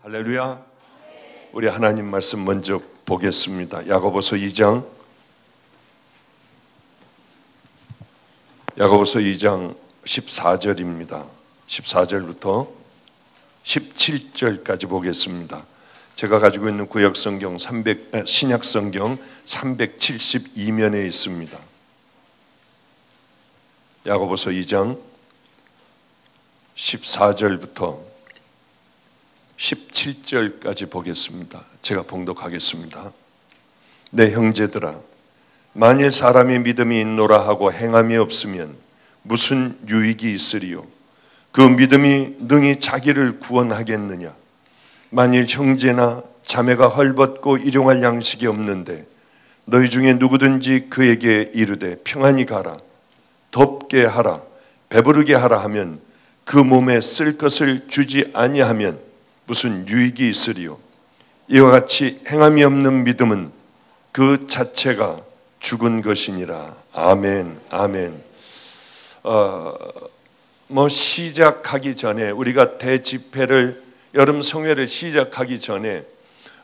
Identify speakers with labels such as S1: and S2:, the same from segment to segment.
S1: 할렐루야. 우리 하나님 말씀 먼저 보겠습니다. 야고보서 2장 14절입니다. 14절부터 17절까지 보겠습니다. 제가 가지고 있는 구역성경 신약성경 372면에 있습니다. 야고보서 2장 14절부터 17절까지 보겠습니다. 제가 봉독하겠습니다. 내 형제들아, 만일 사람의 믿음이 있노라 하고 행함이 없으면 무슨 유익이 있으리요? 그 믿음이 능히 자기를 구원하겠느냐? 만일 형제나 자매가 헐벗고 일용할 양식이 없는데 너희 중에 누구든지 그에게 이르되 평안히 가라, 덥게 하라, 배부르게 하라 하면 그 몸에 쓸 것을 주지 아니하면 무슨 유익이 있으리요? 이와 같이 행함이 없는 믿음은 그 자체가 죽은 것이니라. 아멘, 아멘. 시작하기 전에 우리가 대집회를 여름 성회를 시작하기 전에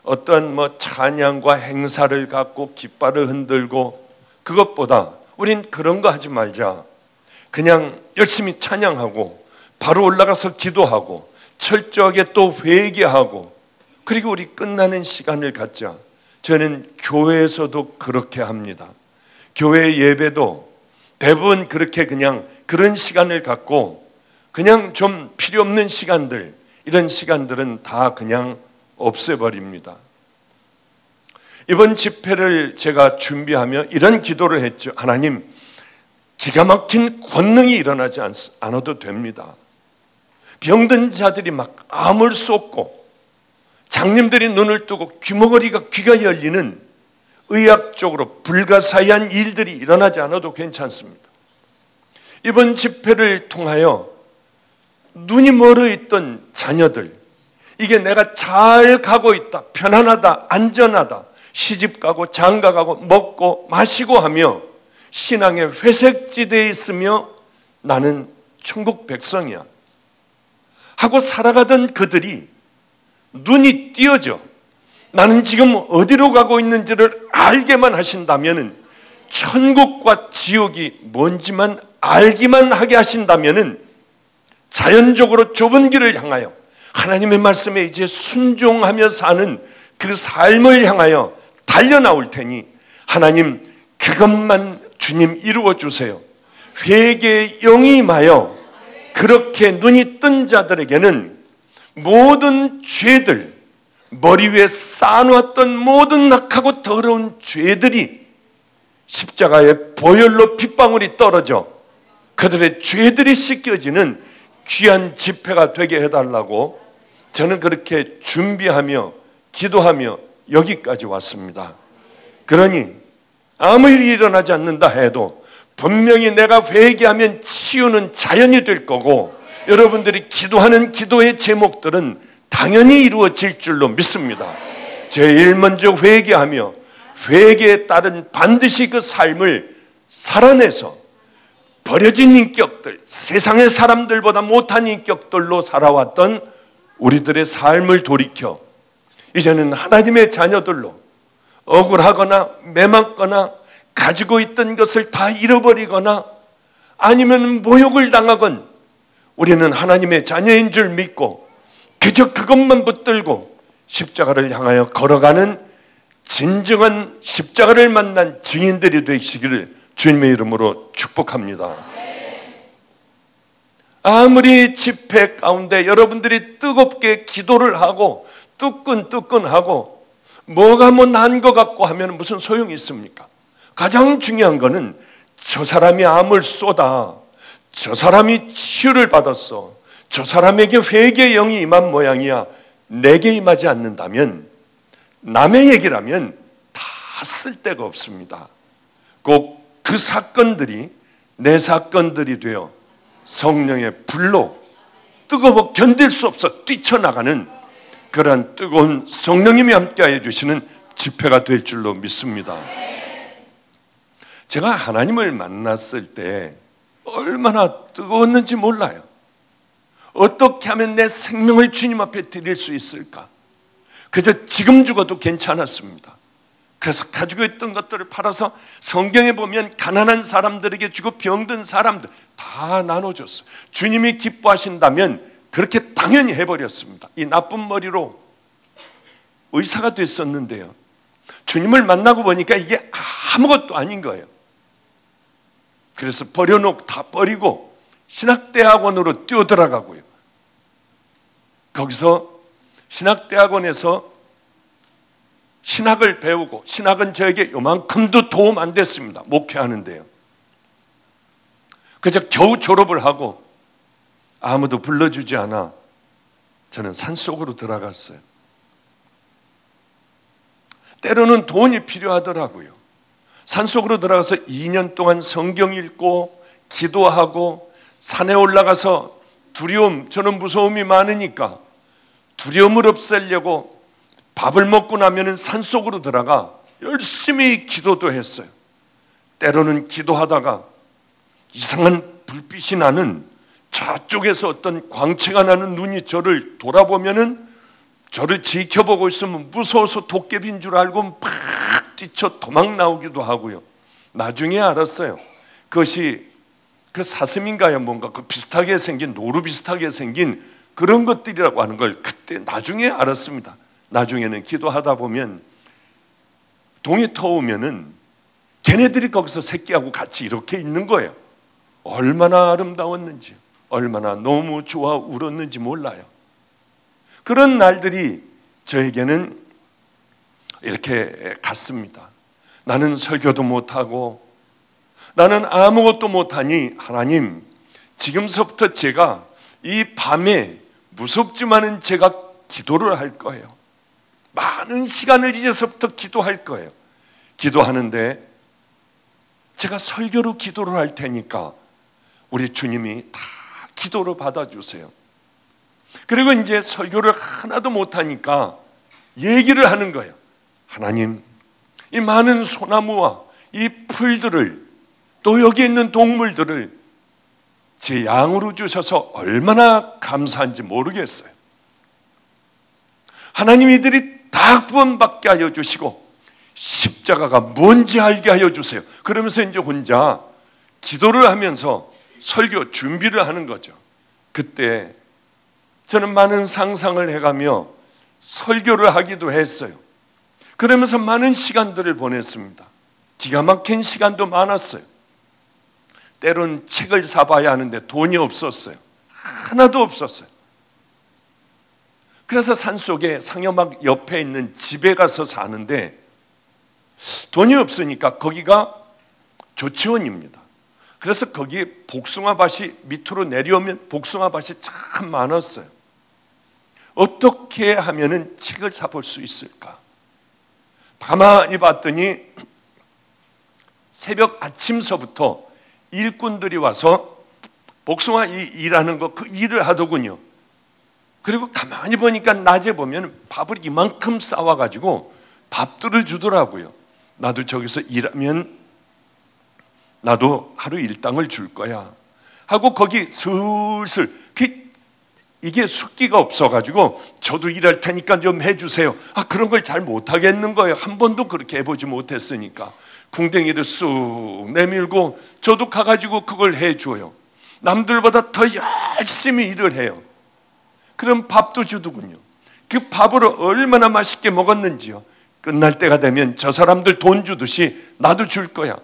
S1: 어떤 찬양과 행사를 갖고 깃발을 흔들고 그것보다 우린 그런 거 하지 말자. 그냥 열심히 찬양하고 바로 올라가서 기도하고 철저하게 또 회개하고 그리고 우리 끝나는 시간을 갖자. 저는 교회에서도 그렇게 합니다. 교회 예배도 대부분 그렇게 그냥 그런 시간을 갖고 그냥 좀 필요 없는 시간들, 이런 시간들은 다 그냥 없애버립니다. 이번 집회를 제가 준비하며 이런 기도를 했죠. 하나님, 기가 막힌 권능이 일어나지 않아도 됩니다. 병든 자들이 막 암을 쏟고 장님들이 눈을 뜨고 귀가 열리는 의학적으로 불가사의한 일들이 일어나지 않아도 괜찮습니다. 이번 집회를 통하여 눈이 멀어 있던 자녀들, 이게 내가 잘 가고 있다, 편안하다, 안전하다, 시집가고 장가가고 먹고 마시고 하며 신앙의 회색지대에 있으며 나는 천국 백성이야 하고 살아가던 그들이 눈이 띄어져 나는 지금 어디로 가고 있는지를 알게만 하신다면, 천국과 지옥이 뭔지만 알기만 하게 하신다면 자연적으로 좁은 길을 향하여 하나님의 말씀에 이제 순종하며 사는 그 삶을 향하여 달려나올 테니 하나님, 그것만 주님 이루어 주세요. 회개의 영이 임하여 그렇게 눈이 뜬 자들에게는 모든 죄들, 머리 위에 쌓아놓았던 모든 악하고 더러운 죄들이 십자가의 보혈로 핏방울이 떨어져 그들의 죄들이 씻겨지는 귀한 집회가 되게 해달라고 저는 그렇게 준비하며 기도하며 여기까지 왔습니다. 그러니 아무 일이 일어나지 않는다 해도 분명히 내가 회개하면 치유는 자연이 될 거고 여러분들이 기도하는 기도의 제목들은 당연히 이루어질 줄로 믿습니다. 제일 먼저 회개하며 회개에 따른 반드시 그 삶을 살아내서 버려진 인격들, 세상의 사람들보다 못한 인격들로 살아왔던 우리들의 삶을 돌이켜 이제는 하나님의 자녀들로 억울하거나 매맞거나 가지고 있던 것을 다 잃어버리거나 아니면 모욕을 당하건 우리는 하나님의 자녀인 줄 믿고 그저 그것만 붙들고 십자가를 향하여 걸어가는 진정한 십자가를 만난 증인들이 되시기를 주님의 이름으로 축복합니다. 아무리 집회 가운데 여러분들이 뜨겁게 기도를 하고 뜨끈뜨끈하고 뭐가 난 것 같고 하면 무슨 소용이 있습니까? 가장 중요한 거는 저 사람이 암을 쏟아, 저 사람이 치유를 받았어, 저 사람에게 회개의 영이 임한 모양이야, 내게 임하지 않는다면 남의 얘기라면 다 쓸데가 없습니다. 꼭 그 사건들이 내 사건들이 되어 성령의 불로 뜨거워 견딜 수 없어 뛰쳐나가는 그러한 뜨거운 성령님이 함께하여 주시는 집회가 될 줄로 믿습니다. 제가 하나님을 만났을 때 얼마나 뜨거웠는지 몰라요. 어떻게 하면 내 생명을 주님 앞에 드릴 수 있을까? 그저 지금 죽어도 괜찮았습니다. 그래서 가지고 있던 것들을 팔아서 성경에 보면 가난한 사람들에게 주고 병든 사람들 다 나눠줬어요. 주님이 기뻐하신다면 그렇게 당연히 해버렸습니다. 이 나쁜 머리로 의사가 됐었는데요, 주님을 만나고 보니까 이게 아무것도 아닌 거예요. 그래서 다 버리고 신학대학원으로 뛰어들어가고요. 거기서 신학대학원에서 신학을 배우고, 신학은 저에게 요만큼도 도움 안 됐습니다. 목회하는데요. 그저 겨우 졸업을 하고 아무도 불러주지 않아 저는 산속으로 들어갔어요. 때로는 돈이 필요하더라고요. 산속으로 들어가서 2년 동안 성경 읽고 기도하고, 산에 올라가서 저는 무서움이 많으니까 두려움을 없애려고 밥을 먹고 나면은 산속으로 들어가 열심히 기도도 했어요. 때로는 기도하다가 이상한 불빛이 나는, 저쪽에서 어떤 광채가 나는 눈이 저를 돌아보면은 저를 지켜보고 있으면 무서워서 도깨비인 줄 알고 막 뛰쳐 도망 나오기도 하고요. 나중에 알았어요. 그것이 그 사슴인가요? 뭔가 그 비슷하게 생긴, 노루 비슷하게 생긴 그런 것들이라고 하는 걸 그때 나중에 알았습니다. 나중에는 기도하다 보면 동이 터오면은 걔네들이 거기서 새끼하고 같이 이렇게 있는 거예요. 얼마나 아름다웠는지, 얼마나 너무 좋아 울었는지 몰라요. 그런 날들이 저에게는 이렇게 갔습니다. 나는 설교도 못하고 나는 아무것도 못하니 하나님, 지금서부터 제가 이 밤에 무섭지만은 제가 기도를 할 거예요. 많은 시간을 이제서부터 기도할 거예요. 기도하는데 제가 설교로 기도를 할 테니까 우리 주님이 다 기도로 받아주세요. 그리고 이제 설교를 하나도 못하니까 얘기를 하는 거예요. 하나님, 이 많은 소나무와 이 풀들을, 또 여기 있는 동물들을 제 양으로 주셔서 얼마나 감사한지 모르겠어요. 하나님, 이들이 다 구원받게 하여 주시고 십자가가 뭔지 알게 하여 주세요. 그러면서 이제 혼자 기도를 하면서 설교 준비를 하는 거죠. 그때 저는 많은 상상을 해가며 설교를 하기도 했어요. 그러면서 많은 시간들을 보냈습니다. 기가 막힌 시간도 많았어요. 때론 책을 사봐야 하는데 돈이 없었어요. 하나도 없었어요. 그래서 산속에 상여막 옆에 있는 집에 가서 사는데 돈이 없으니까 거기가 조치원입니다. 그래서 거기에 복숭아밭이 밑으로 내려오면 복숭아밭이 참 많았어요. 어떻게 하면은 책을 사볼 수 있을까? 가만히 봤더니 새벽 아침서부터 일꾼들이 와서 복숭아 일하는 거, 그 일을 하더군요. 그리고 가만히 보니까 낮에 보면 밥을 이만큼 싸와가지고 밥들을 주더라고요. 나도 저기서 일하면 나도 하루 일당을 줄 거야 하고 거기 슬슬, 이게 숫기가 없어가지고 저도 일할 테니까 좀 해주세요. 그런 걸 잘 못하겠는 거예요. 한 번도 그렇게 해보지 못했으니까. 궁뎅이를 쑥 내밀고 저도 가가지고 그걸 해줘요. 남들보다 더 열심히 일을 해요. 그럼 밥도 주더군요. 그 밥을 얼마나 맛있게 먹었는지요. 끝날 때가 되면 저 사람들 돈 주듯이 나도 줄 거야.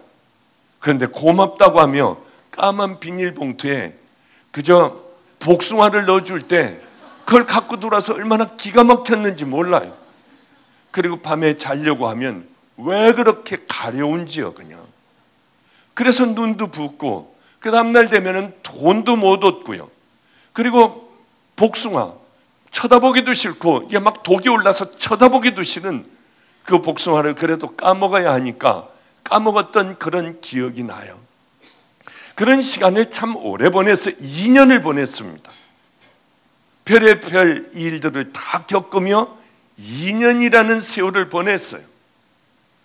S1: 그런데 고맙다고 하며 까만 비닐봉투에 그저 복숭아를 넣어줄 때 그걸 갖고 돌아서 얼마나 기가 막혔는지 몰라요. 그리고 밤에 자려고 하면 왜 그렇게 가려운지요, 그냥. 그래서 눈도 붓고 그 다음날 되면은 돈도 못 얻고요. 그리고 복숭아 쳐다보기도 싫고 이게 막 독이 올라서 쳐다보기도 싫은 그 복숭아를 그래도 까먹어야 하니까 까먹었던 그런 기억이 나요. 그런 시간을 참 오래 보냈어요. 2년을 보냈습니다. 별의별 일들을 다 겪으며 2년이라는 세월을 보냈어요.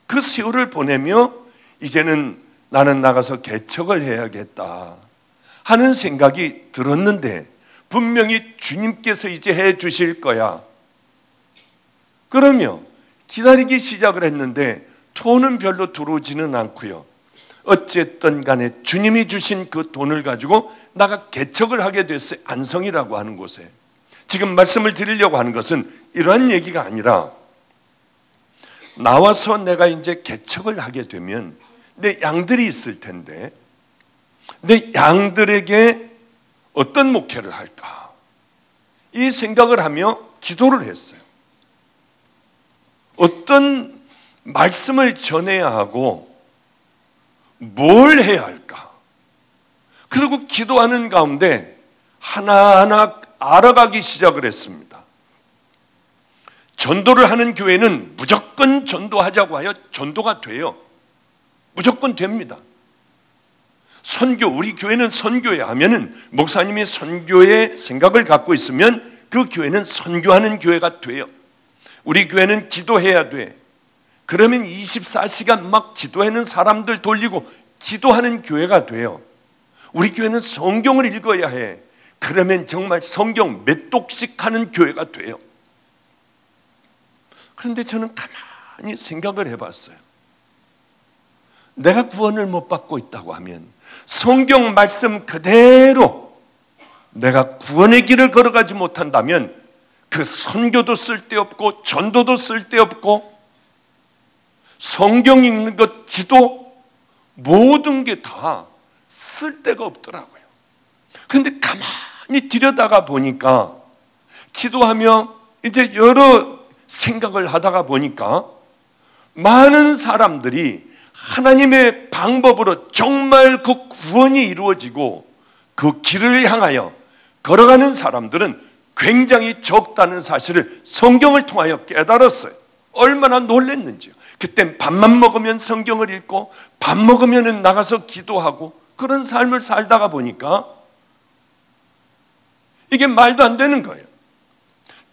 S1: 그 세월을 보내며 이제는 나는 나가서 개척을 해야겠다 하는 생각이 들었는데 분명히 주님께서 이제 해 주실 거야. 그러며 기다리기 시작을 했는데 돈은 별로 들어오지는 않고요. 어쨌든 간에 주님이 주신 그 돈을 가지고 나가 개척을 하게 됐어요. 안성이라고 하는 곳에. 지금 말씀을 드리려고 하는 것은 이러한 얘기가 아니라 나와서 내가 이제 개척을 하게 되면 내 양들이 있을 텐데 내 양들에게 어떤 목회를 할까? 이 생각을 하며 기도를 했어요. 어떤 말씀을 전해야 하고 뭘 해야 할까? 그리고 기도하는 가운데 하나하나 알아가기 시작을 했습니다. 전도를 하는 교회는 무조건 전도하자고 하여 전도가 돼요. 무조건 됩니다. 선교, 우리 교회는 선교야 하면은 목사님이 선교의 생각을 갖고 있으면 그 교회는 선교하는 교회가 돼요. 우리 교회는 기도해야 돼. 그러면 24시간 막 기도하는 사람들 돌리고 기도하는 교회가 돼요. 우리 교회는 성경을 읽어야 해. 그러면 정말 성경 몇 독씩 하는 교회가 돼요. 그런데 저는 가만히 생각을 해봤어요. 내가 구원을 못 받고 있다고 하면 성경 말씀 그대로 내가 구원의 길을 걸어가지 못한다면 그 선교도 쓸데없고 전도도 쓸데없고 성경 읽는 것, 기도 모든 게 다 쓸데가 없더라고요. 그런데 가만히 들여다가 보니까 기도하며 이제 여러 생각을 하다가 보니까 많은 사람들이 하나님의 방법으로 정말 그 구원이 이루어지고 그 길을 향하여 걸어가는 사람들은 굉장히 적다는 사실을 성경을 통하여 깨달았어요. 얼마나 놀랐는지요. 그땐 밥만 먹으면 성경을 읽고 밥 먹으면 나가서 기도하고 그런 삶을 살다가 보니까 이게 말도 안 되는 거예요.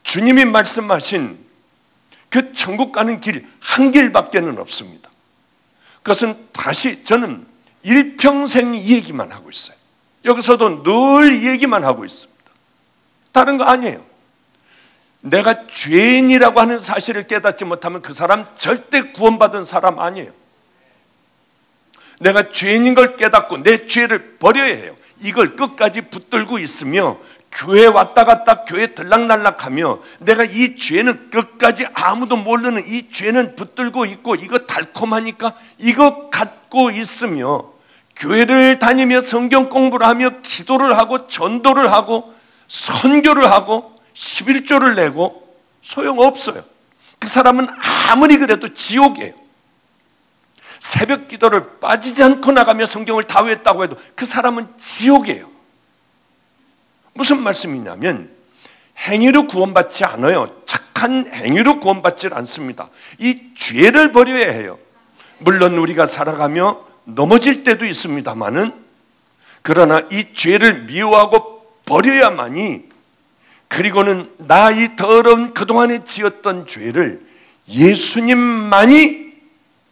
S1: 주님이 말씀하신 그 천국 가는 길 한 길밖에는 없습니다. 그것은 다시 저는 일평생 이 얘기만 하고 있어요. 여기서도 늘 이 얘기만 하고 있습니다. 다른 거 아니에요. 내가 죄인이라고 하는 사실을 깨닫지 못하면 그 사람 절대 구원받은 사람 아니에요. 내가 죄인인 걸 깨닫고 내 죄를 버려야 해요. 이걸 끝까지 붙들고 있으며 교회 왔다 갔다 교회 들락날락하며 내가 이 죄는 끝까지 아무도 모르는 이 죄는 붙들고 있고 이거 달콤하니까 이거 갖고 있으며 교회를 다니며 성경 공부를 하며 기도를 하고 전도를 하고 선교를 하고 11조를 내고 소용없어요. 그 사람은 아무리 그래도 지옥이에요. 새벽 기도를 빠지지 않고 나가며 성경을 다 외웠다고 해도 그 사람은 지옥이에요. 무슨 말씀이냐면 행위로 구원받지 않아요. 착한 행위로 구원받지 않습니다. 이 죄를 버려야 해요. 물론 우리가 살아가며 넘어질 때도 있습니다만은 그러나 이 죄를 미워하고 버려야만이 그리고는 나 이 더러운 그동안에 지었던 죄를 예수님만이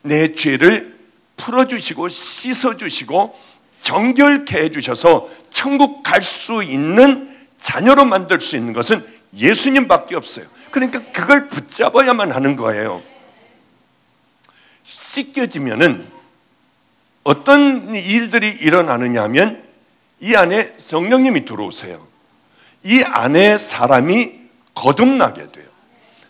S1: 내 죄를 풀어주시고 씻어주시고 정결케 해주셔서 천국 갈 수 있는 자녀로 만들 수 있는 것은 예수님밖에 없어요. 그러니까 그걸 붙잡아야만 하는 거예요. 씻겨지면은 어떤 일들이 일어나느냐 하면 이 안에 성령님이 들어오세요. 이 안에 사람이 거듭나게 돼요.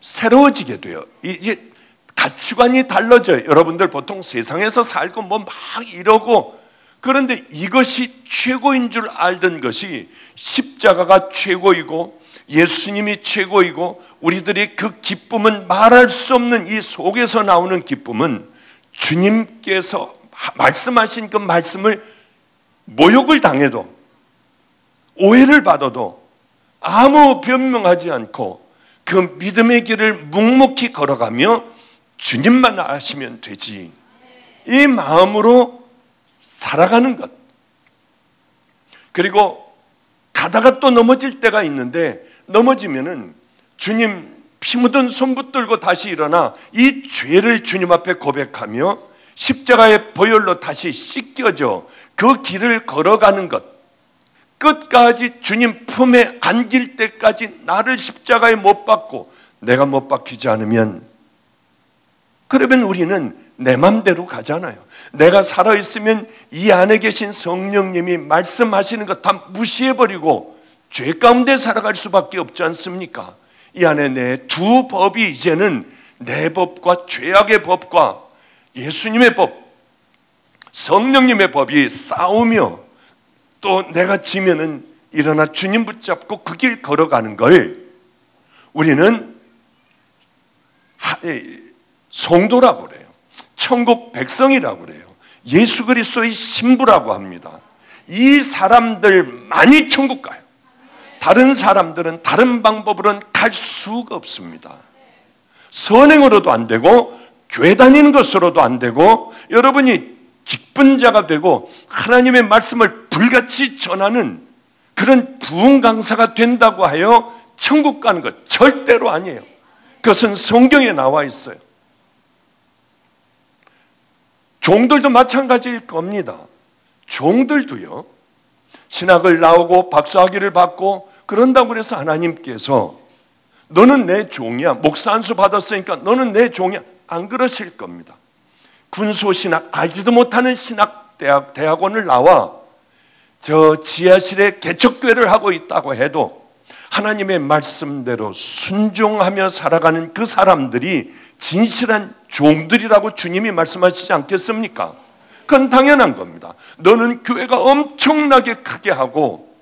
S1: 새로워지게 돼요. 이제 가치관이 달라져요. 여러분들 보통 세상에서 살고 뭐 막 이러고 그런데 이것이 최고인 줄 알던 것이 십자가가 최고이고 예수님이 최고이고 우리들의 그 기쁨은 말할 수 없는 이 속에서 나오는 기쁨은 주님께서 말씀하신 그 말씀을 모욕을 당해도 오해를 받아도 아무 변명하지 않고 그 믿음의 길을 묵묵히 걸어가며 주님만 아시면 되지 이 마음으로 살아가는 것. 그리고 가다가 또 넘어질 때가 있는데 넘어지면은 주님 피 묻은 손 붙들고 다시 일어나 이 죄를 주님 앞에 고백하며 십자가의 보혈로 다시 씻겨져 그 길을 걸어가는 것. 끝까지 주님 품에 안길 때까지 나를 십자가에 못 박고 내가 못 박히지 않으면, 그러면 우리는 내 맘대로 가잖아요. 내가 살아있으면 이 안에 계신 성령님이 말씀하시는 것 다 무시해버리고 죄 가운데 살아갈 수밖에 없지 않습니까? 이 안에 내 두 법이 이제는 내 법과 죄악의 법과 예수님의 법, 성령님의 법이 싸우며, 또 내가 지면은 일어나 주님 붙잡고 그 길 걸어가는 걸 우리는 성도라고 그래요. 천국 백성이라고 그래요. 예수 그리스도의 신부라고 합니다. 이 사람들만이 천국 가요. 다른 사람들은 다른 방법으로는 갈 수가 없습니다. 선행으로도 안 되고 교회 다니는 것으로도 안 되고, 여러분이 직분자가 되고 하나님의 말씀을 불같이 전하는 그런 부흥 강사가 된다고 하여 천국 가는 것 절대로 아니에요. 그것은 성경에 나와 있어요. 종들도 마찬가지일 겁니다. 종들도요, 신학을 나오고 박사학위를 받고 그런다고 해서 하나님께서 너는 내 종이야, 목사 안수 받았으니까 너는 내 종이야, 안 그러실 겁니다. 군소신학, 알지도 못하는 신학 대학원을 나와 저 지하실에 개척교회를 하고 있다고 해도 하나님의 말씀대로 순종하며 살아가는 그 사람들이 진실한 종들이라고 주님이 말씀하시지 않겠습니까? 그건 당연한 겁니다. 너는 교회가 엄청나게 크게 하고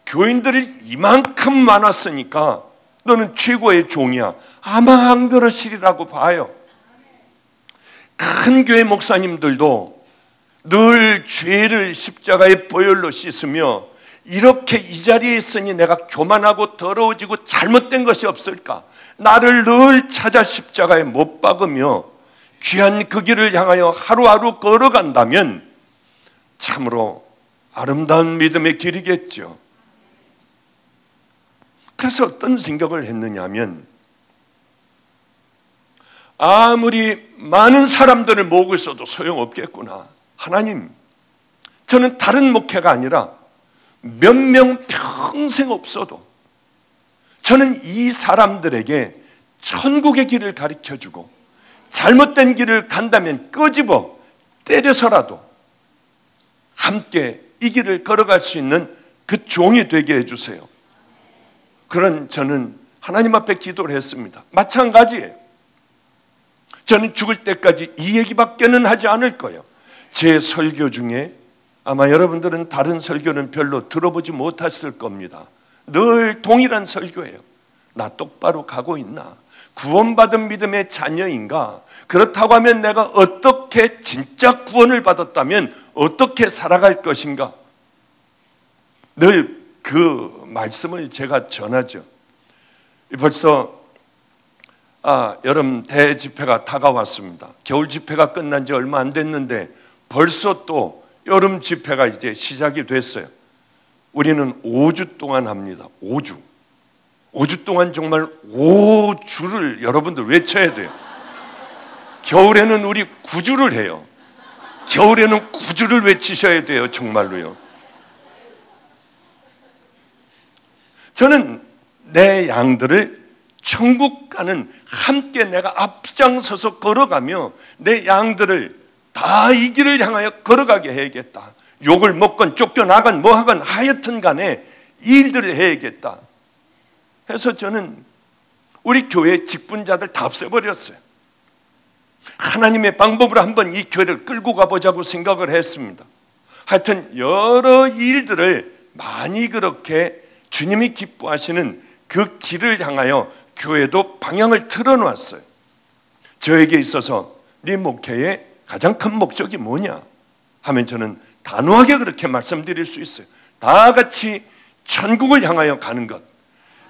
S1: 교인들이 이만큼 많았으니까 너는 최고의 종이야. 아마 안 그러시리라고 봐요. 큰 교회 목사님들도 늘 죄를 십자가의 보혈로 씻으며 이렇게 이 자리에 있으니 내가 교만하고 더러워지고 잘못된 것이 없을까? 나를 늘 찾아 십자가에 못 박으며 귀한 그 길을 향하여 하루하루 걸어간다면 참으로 아름다운 믿음의 길이겠죠. 그래서 어떤 생각을 했느냐 하면, 아무리 많은 사람들을 모으고 있어도 소용없겠구나. 하나님, 저는 다른 목회가 아니라 몇 명 평생 없어도 저는 이 사람들에게 천국의 길을 가르쳐주고 잘못된 길을 간다면 끄집어 때려서라도 함께 이 길을 걸어갈 수 있는 그 종이 되게 해주세요. 그런 저는 하나님 앞에 기도를 했습니다. 마찬가지예요. 저는 죽을 때까지 이 얘기밖에는 하지 않을 거예요. 제 설교 중에 아마 여러분들은 다른 설교는 별로 들어보지 못했을 겁니다. 늘 동일한 설교예요. 나 똑바로 가고 있나? 구원받은 믿음의 자녀인가? 그렇다고 하면 내가 어떻게 진짜 구원을 받았다면 어떻게 살아갈 것인가? 늘 그 말씀을 제가 전하죠. 벌써 여름 대집회가 다가왔습니다. 겨울 집회가 끝난 지 얼마 안 됐는데 벌써 또 여름 집회가 이제 시작이 됐어요. 우리는 5주 동안 합니다. 5주 동안 정말 5주를 여러분들 외쳐야 돼요. 겨울에는 우리 9주를 해요. 겨울에는 9주를 외치셔야 돼요. 정말로요. 저는 내 양들을 천국 가는, 함께 내가 앞장서서 걸어가며 내 양들을 다 이 길을 향하여 걸어가게 해야겠다. 욕을 먹건 쫓겨나건 뭐하건 하여튼 간에 이 일들을 해야겠다 해서 저는 우리 교회 직분자들 다 없애버렸어요. 하나님의 방법으로 한번 이 교회를 끌고 가보자고 생각을 했습니다. 하여튼 여러 일들을 많이 그렇게 주님이 기뻐하시는 그 길을 향하여 교회도 방향을 틀어놨어요. 저에게 있어서 네 목회의 가장 큰 목적이 뭐냐 하면 저는 단호하게 그렇게 말씀드릴 수 있어요. 다 같이 천국을 향하여 가는 것,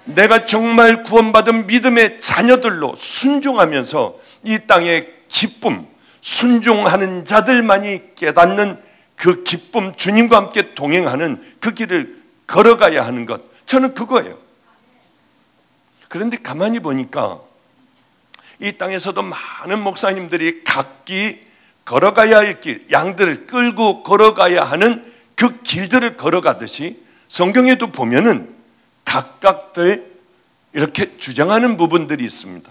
S1: 내가 정말 구원받은 믿음의 자녀들로 순종하면서 이 땅의 기쁨, 순종하는 자들만이 깨닫는 그 기쁨, 주님과 함께 동행하는 그 길을 걸어가야 하는 것, 저는 그거예요. 그런데 가만히 보니까 이 땅에서도 많은 목사님들이 각기 걸어가야 할 길, 양들을 끌고 걸어가야 하는 그 길들을 걸어가듯이 성경에도 보면은 각각들 이렇게 주장하는 부분들이 있습니다.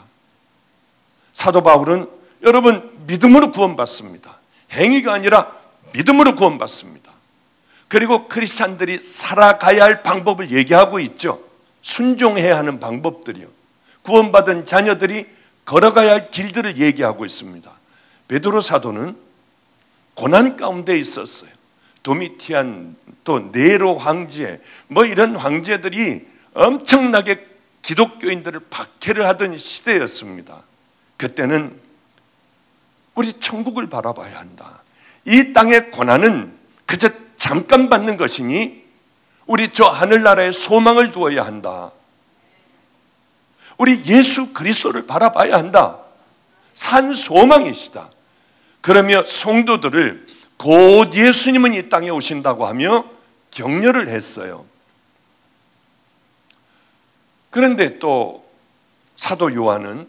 S1: 사도 바울은 여러분 믿음으로 구원받습니다. 행위가 아니라 믿음으로 구원받습니다. 그리고 크리스찬들이 살아가야 할 방법을 얘기하고 있죠. 순종해야 하는 방법들이요. 구원받은 자녀들이 걸어가야 할 길들을 얘기하고 있습니다. 베드로 사도는 고난 가운데 있었어요. 도미티안 또 네로 황제 이런 황제들이 엄청나게 기독교인들을 박해를 하던 시대였습니다. 그때는 우리 천국을 바라봐야 한다. 이 땅의 고난은 그저 잠깐 받는 것이니 우리 저 하늘나라에 소망을 두어야 한다. 우리 예수 그리스도를 바라봐야 한다. 산 소망이시다. 그러며 성도들을 곧 예수님은 이 땅에 오신다고 하며 격려를 했어요. 그런데 또 사도 요한은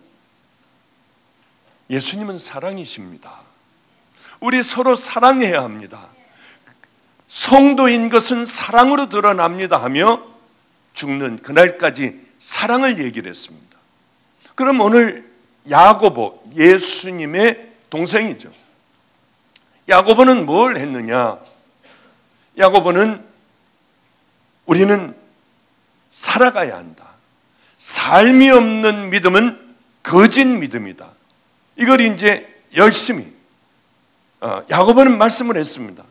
S1: 예수님은 사랑이십니다. 우리 서로 사랑해야 합니다. 성도인 것은 사랑으로 드러납니다 하며 죽는 그날까지 사랑을 얘기를 했습니다. 그럼 오늘 야고보, 예수님의 동생이죠. 야고보는 뭘 했느냐? 야고보는 우리는 살아가야 한다. 삶이 없는 믿음은 거짓 믿음이다. 이걸 이제 열심히 야고보는 말씀을 했습니다.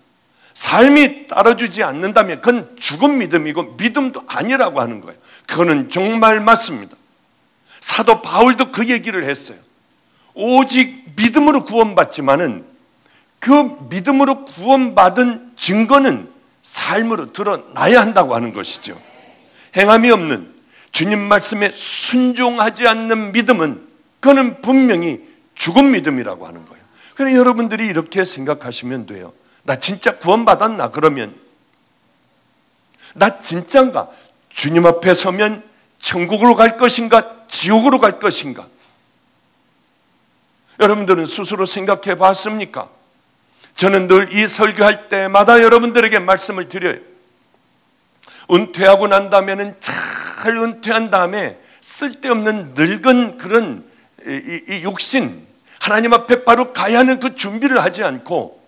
S1: 삶이 따라주지 않는다면 그건 죽은 믿음이고 믿음도 아니라고 하는 거예요. 그거는 정말 맞습니다. 사도 바울도 그 얘기를 했어요. 오직 믿음으로 구원받지만은 그 믿음으로 구원받은 증거는 삶으로 드러나야 한다고 하는 것이죠. 행함이 없는 주님 말씀에 순종하지 않는 믿음은 그거는 분명히 죽은 믿음이라고 하는 거예요. 그래서 여러분들이 이렇게 생각하시면 돼요. 나 진짜 구원받았나? 그러면 나 진짠가? 주님 앞에 서면 천국으로 갈 것인가? 지옥으로 갈 것인가? 여러분들은 스스로 생각해 봤습니까? 저는 늘 이 설교할 때마다 여러분들에게 말씀을 드려요. 은퇴하고 난 다음에는 잘 은퇴한 다음에 쓸데없는 늙은 그런 이 욕심, 하나님 앞에 바로 가야 하는 그 준비를 하지 않고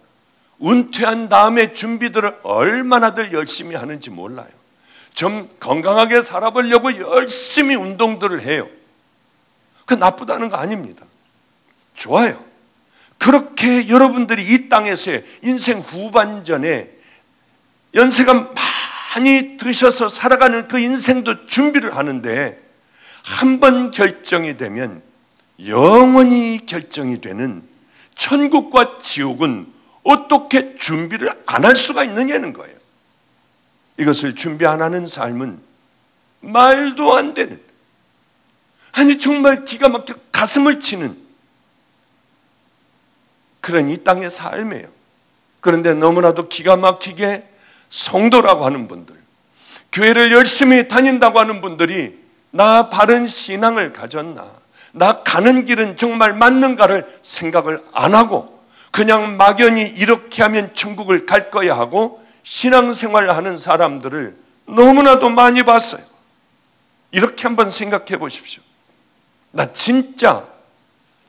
S1: 은퇴한 다음에 준비들을 얼마나들 열심히 하는지 몰라요. 좀 건강하게 살아보려고 열심히 운동들을 해요. 그 나쁘다는 거 아닙니다. 좋아요. 그렇게 여러분들이 이 땅에서의 인생 후반전에 연세가 많이 드셔서 살아가는 그 인생도 준비를 하는데 한 번 결정이 되면 영원히 결정이 되는 천국과 지옥은 어떻게 준비를 안 할 수가 있느냐는 거예요. 이것을 준비 안 하는 삶은 말도 안 되는, 아니 정말 기가 막혀 가슴을 치는 그런 이 땅의 삶이에요. 그런데 너무나도 기가 막히게 성도라고 하는 분들, 교회를 열심히 다닌다고 하는 분들이 나 바른 신앙을 가졌나, 나 가는 길은 정말 맞는가를 생각을 안 하고 그냥 막연히 이렇게 하면 천국을 갈 거야 하고 신앙생활을 하는 사람들을 너무나도 많이 봤어요. 이렇게 한번 생각해 보십시오. 나 진짜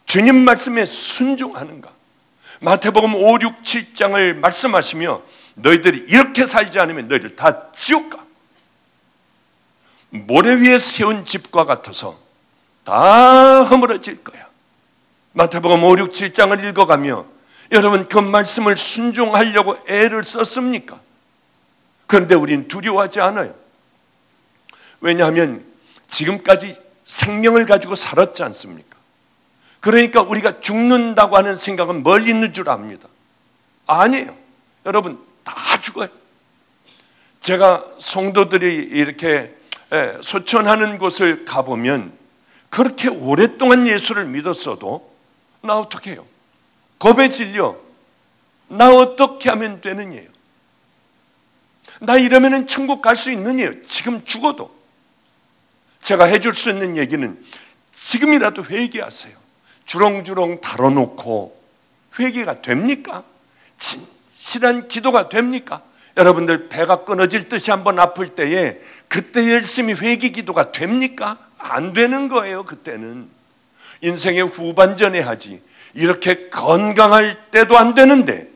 S1: 주님 말씀에 순종하는가? 마태복음 5, 6, 7장을 말씀하시며 너희들이 이렇게 살지 않으면 너희들 다 지옥 가. 모래 위에 세운 집과 같아서 다 허물어질 거야. 마태복음 5, 6, 7장을 읽어가며 여러분 그 말씀을 순종하려고 애를 썼습니까? 그런데 우린 두려워하지 않아요. 왜냐하면 지금까지 생명을 가지고 살았지 않습니까? 그러니까 우리가 죽는다고 하는 생각은 멀리 있는 줄 압니다. 아니에요. 여러분 다 죽어요. 제가 성도들이 이렇게 소천하는 곳을 가보면 그렇게 오랫동안 예수를 믿었어도 나 어떻게 해요? 겁에 질려. 나 어떻게 하면 되느냐요? 나 이러면 천국 갈 수 있느냐요? 지금 죽어도. 제가 해줄 수 있는 얘기는 지금이라도 회개하세요. 주렁주렁 다뤄놓고 회개가 됩니까? 진실한 기도가 됩니까? 여러분들 배가 끊어질 듯이 한번 아플 때에 그때 열심히 회개 기도가 됩니까? 안 되는 거예요. 그때는 인생의 후반전에 하지, 이렇게 건강할 때도 안 되는데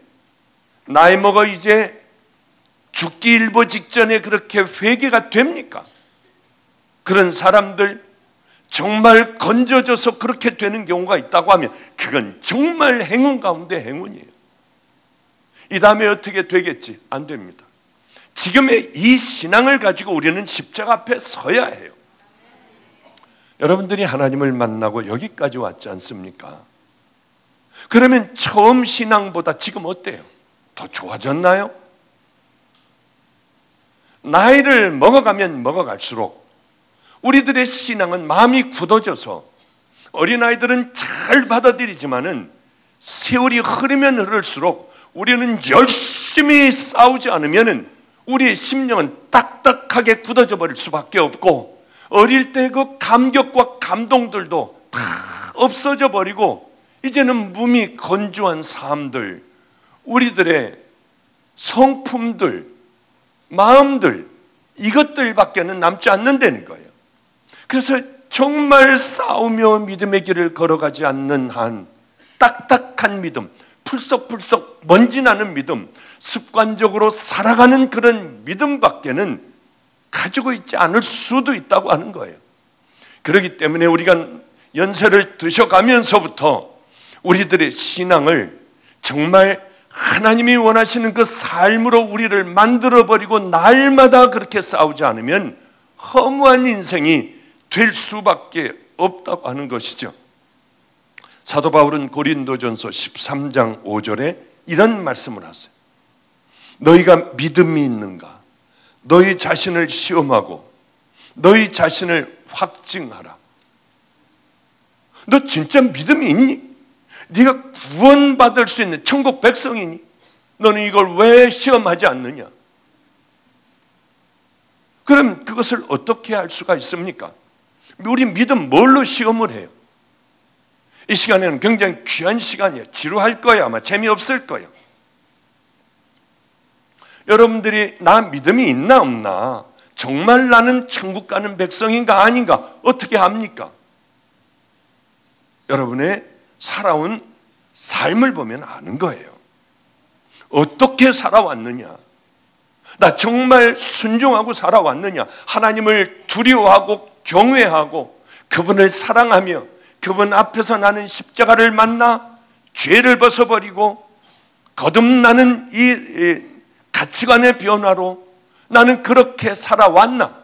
S1: 나이 먹어 이제 죽기 일보 직전에 그렇게 회개가 됩니까? 그런 사람들 정말 건져져서 그렇게 되는 경우가 있다고 하면 그건 정말 행운 가운데 행운이에요. 이 다음에 어떻게 되겠지? 안 됩니다. 지금의 이 신앙을 가지고 우리는 십자가 앞에 서야 해요. 여러분들이 하나님을 만나고 여기까지 왔지 않습니까? 그러면 처음 신앙보다 지금 어때요? 더 좋아졌나요? 나이를 먹어가면 먹어갈수록 우리들의 신앙은 마음이 굳어져서, 어린아이들은 잘 받아들이지만은 세월이 흐르면 흐를수록 우리는 열심히 싸우지 않으면은 우리의 심령은 딱딱하게 굳어져 버릴 수밖에 없고, 어릴 때 그 감격과 감동들도 다 없어져 버리고 이제는 몸이 건조한 삶들, 우리들의 성품들, 마음들, 이것들밖에는 남지 않는다는 거예요. 그래서 정말 싸우며 믿음의 길을 걸어가지 않는 한 딱딱한 믿음, 풀썩풀썩 먼지 나는 믿음, 습관적으로 살아가는 그런 믿음밖에는 가지고 있지 않을 수도 있다고 하는 거예요. 그렇기 때문에 우리가 연세를 드셔가면서부터 우리들의 신앙을 정말 하나님이 원하시는 그 삶으로 우리를 만들어버리고 날마다 그렇게 싸우지 않으면 허무한 인생이 될 수밖에 없다고 하는 것이죠. 사도 바울은 고린도전서 13장 5절에 이런 말씀을 하세요. 너희가 믿음이 있는가? 너희 자신을 시험하고 너희 자신을 확증하라. 너 진짜 믿음이 있니? 네가 구원받을 수 있는 천국 백성이니? 너는 이걸 왜 시험하지 않느냐? 그럼 그것을 어떻게 할 수가 있습니까? 우리 믿음 뭘로 시험을 해요? 이 시간에는 굉장히 귀한 시간이에요. 지루할 거예요. 아마 재미없을 거예요. 여러분들이 나 믿음이 있나 없나, 정말 나는 천국 가는 백성인가 아닌가 어떻게 합니까? 여러분의 살아온 삶을 보면 아는 거예요. 어떻게 살아왔느냐, 나 정말 순종하고 살아왔느냐, 하나님을 두려워하고 경외하고 그분을 사랑하며 그분 앞에서 나는 십자가를 만나 죄를 벗어버리고 거듭나는 이 가치관의 변화로 나는 그렇게 살아왔나?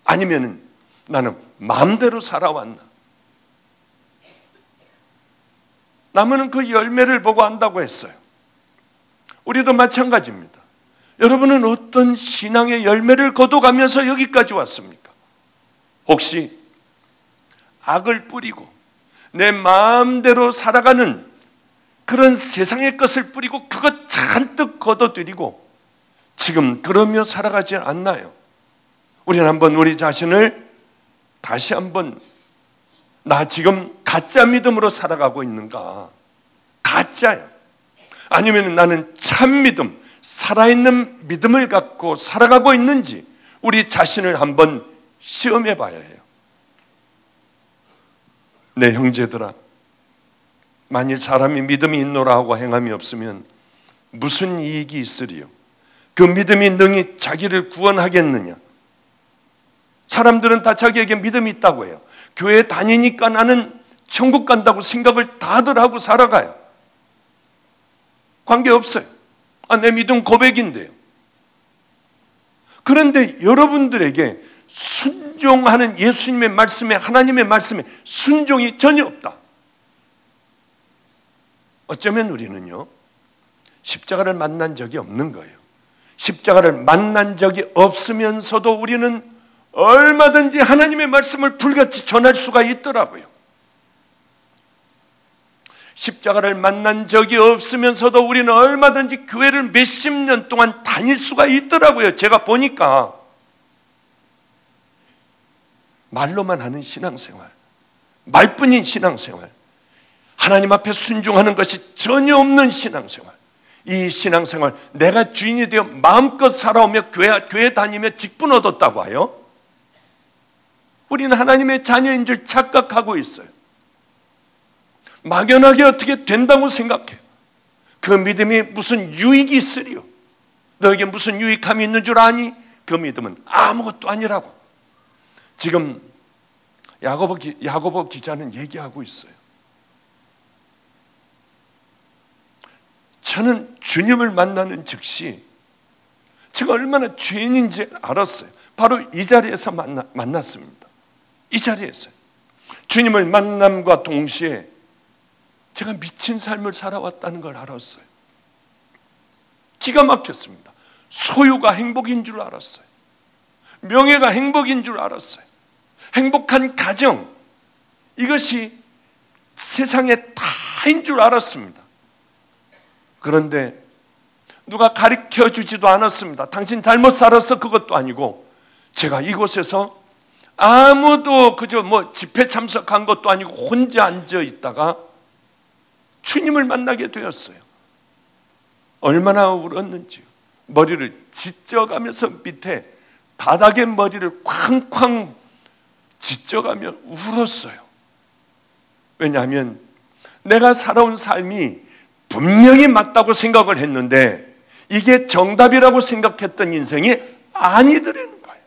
S1: 아니면은 나는 마음대로 살아왔나? 나무는 그 열매를 보고 안다고 했어요. 우리도 마찬가지입니다. 여러분은 어떤 신앙의 열매를 거둬가면서 여기까지 왔습니까? 혹시 악을 뿌리고 내 마음대로 살아가는 그런 세상의 것을 뿌리고 그것 잔뜩 거둬들이고 지금 그러며 살아가지 않나요? 우리는 한번 우리 자신을 다시 한번, 나 지금 가짜 믿음으로 살아가고 있는가? 가짜요? 아니면 나는 참 믿음, 살아있는 믿음을 갖고 살아가고 있는지 우리 자신을 한번 시험해 봐야 해요. 내 형제들아, 만일 사람이 믿음이 있노라 하고 행함이 없으면 무슨 이익이 있으리요? 그 믿음이 능히 자기를 구원하겠느냐? 사람들은 다 자기에게 믿음이 있다고 해요. 교회 다니니까 나는 천국 간다고 생각을 다들 하고 살아가요. 관계없어요. 내 믿음 고백인데요. 그런데 여러분들에게 순종하는 예수님의 말씀에, 하나님의 말씀에 순종이 전혀 없다. 어쩌면 우리는요, 십자가를 만난 적이 없는 거예요. 십자가를 만난 적이 없으면서도 우리는 얼마든지 하나님의 말씀을 불같이 전할 수가 있더라고요. 십자가를 만난 적이 없으면서도 우리는 얼마든지 교회를 몇십 년 동안 다닐 수가 있더라고요. 제가 보니까 말로만 하는 신앙생활, 말뿐인 신앙생활, 하나님 앞에 순종하는 것이 전혀 없는 신앙생활, 이 신앙생활, 내가 주인이 되어 마음껏 살아오며 교회 다니며 직분 얻었다고 하여 우리는 하나님의 자녀인 줄 착각하고 있어요. 막연하게 어떻게 된다고 생각해요. 그 믿음이 무슨 유익이 있으리요? 너에게 무슨 유익함이 있는 줄 아니? 그 믿음은 아무것도 아니라고 지금 야고보 기자는 얘기하고 있어요. 저는 주님을 만나는 즉시 제가 얼마나 죄인인지 알았어요. 바로 이 자리에서 만났습니다. 이 자리에서 주님을 만남과 동시에 제가 미친 삶을 살아왔다는 걸 알았어요. 기가 막혔습니다. 소유가 행복인 줄 알았어요. 명예가 행복인 줄 알았어요. 행복한 가정, 이것이 세상의 다인 줄 알았습니다. 그런데 누가 가르쳐 주지도 않았습니다. 당신 잘못 살아서 그것도 아니고, 제가 이곳에서 아무도 그저 집회 참석한 것도 아니고 혼자 앉아 있다가 주님을 만나게 되었어요. 얼마나 울었는지요. 머리를 찢어가면서 밑에 바닥에 머리를 쾅쾅 찢어가며 울었어요. 왜냐하면 내가 살아온 삶이 분명히 맞다고 생각을 했는데 이게 정답이라고 생각했던 인생이 아니더라는 거예요.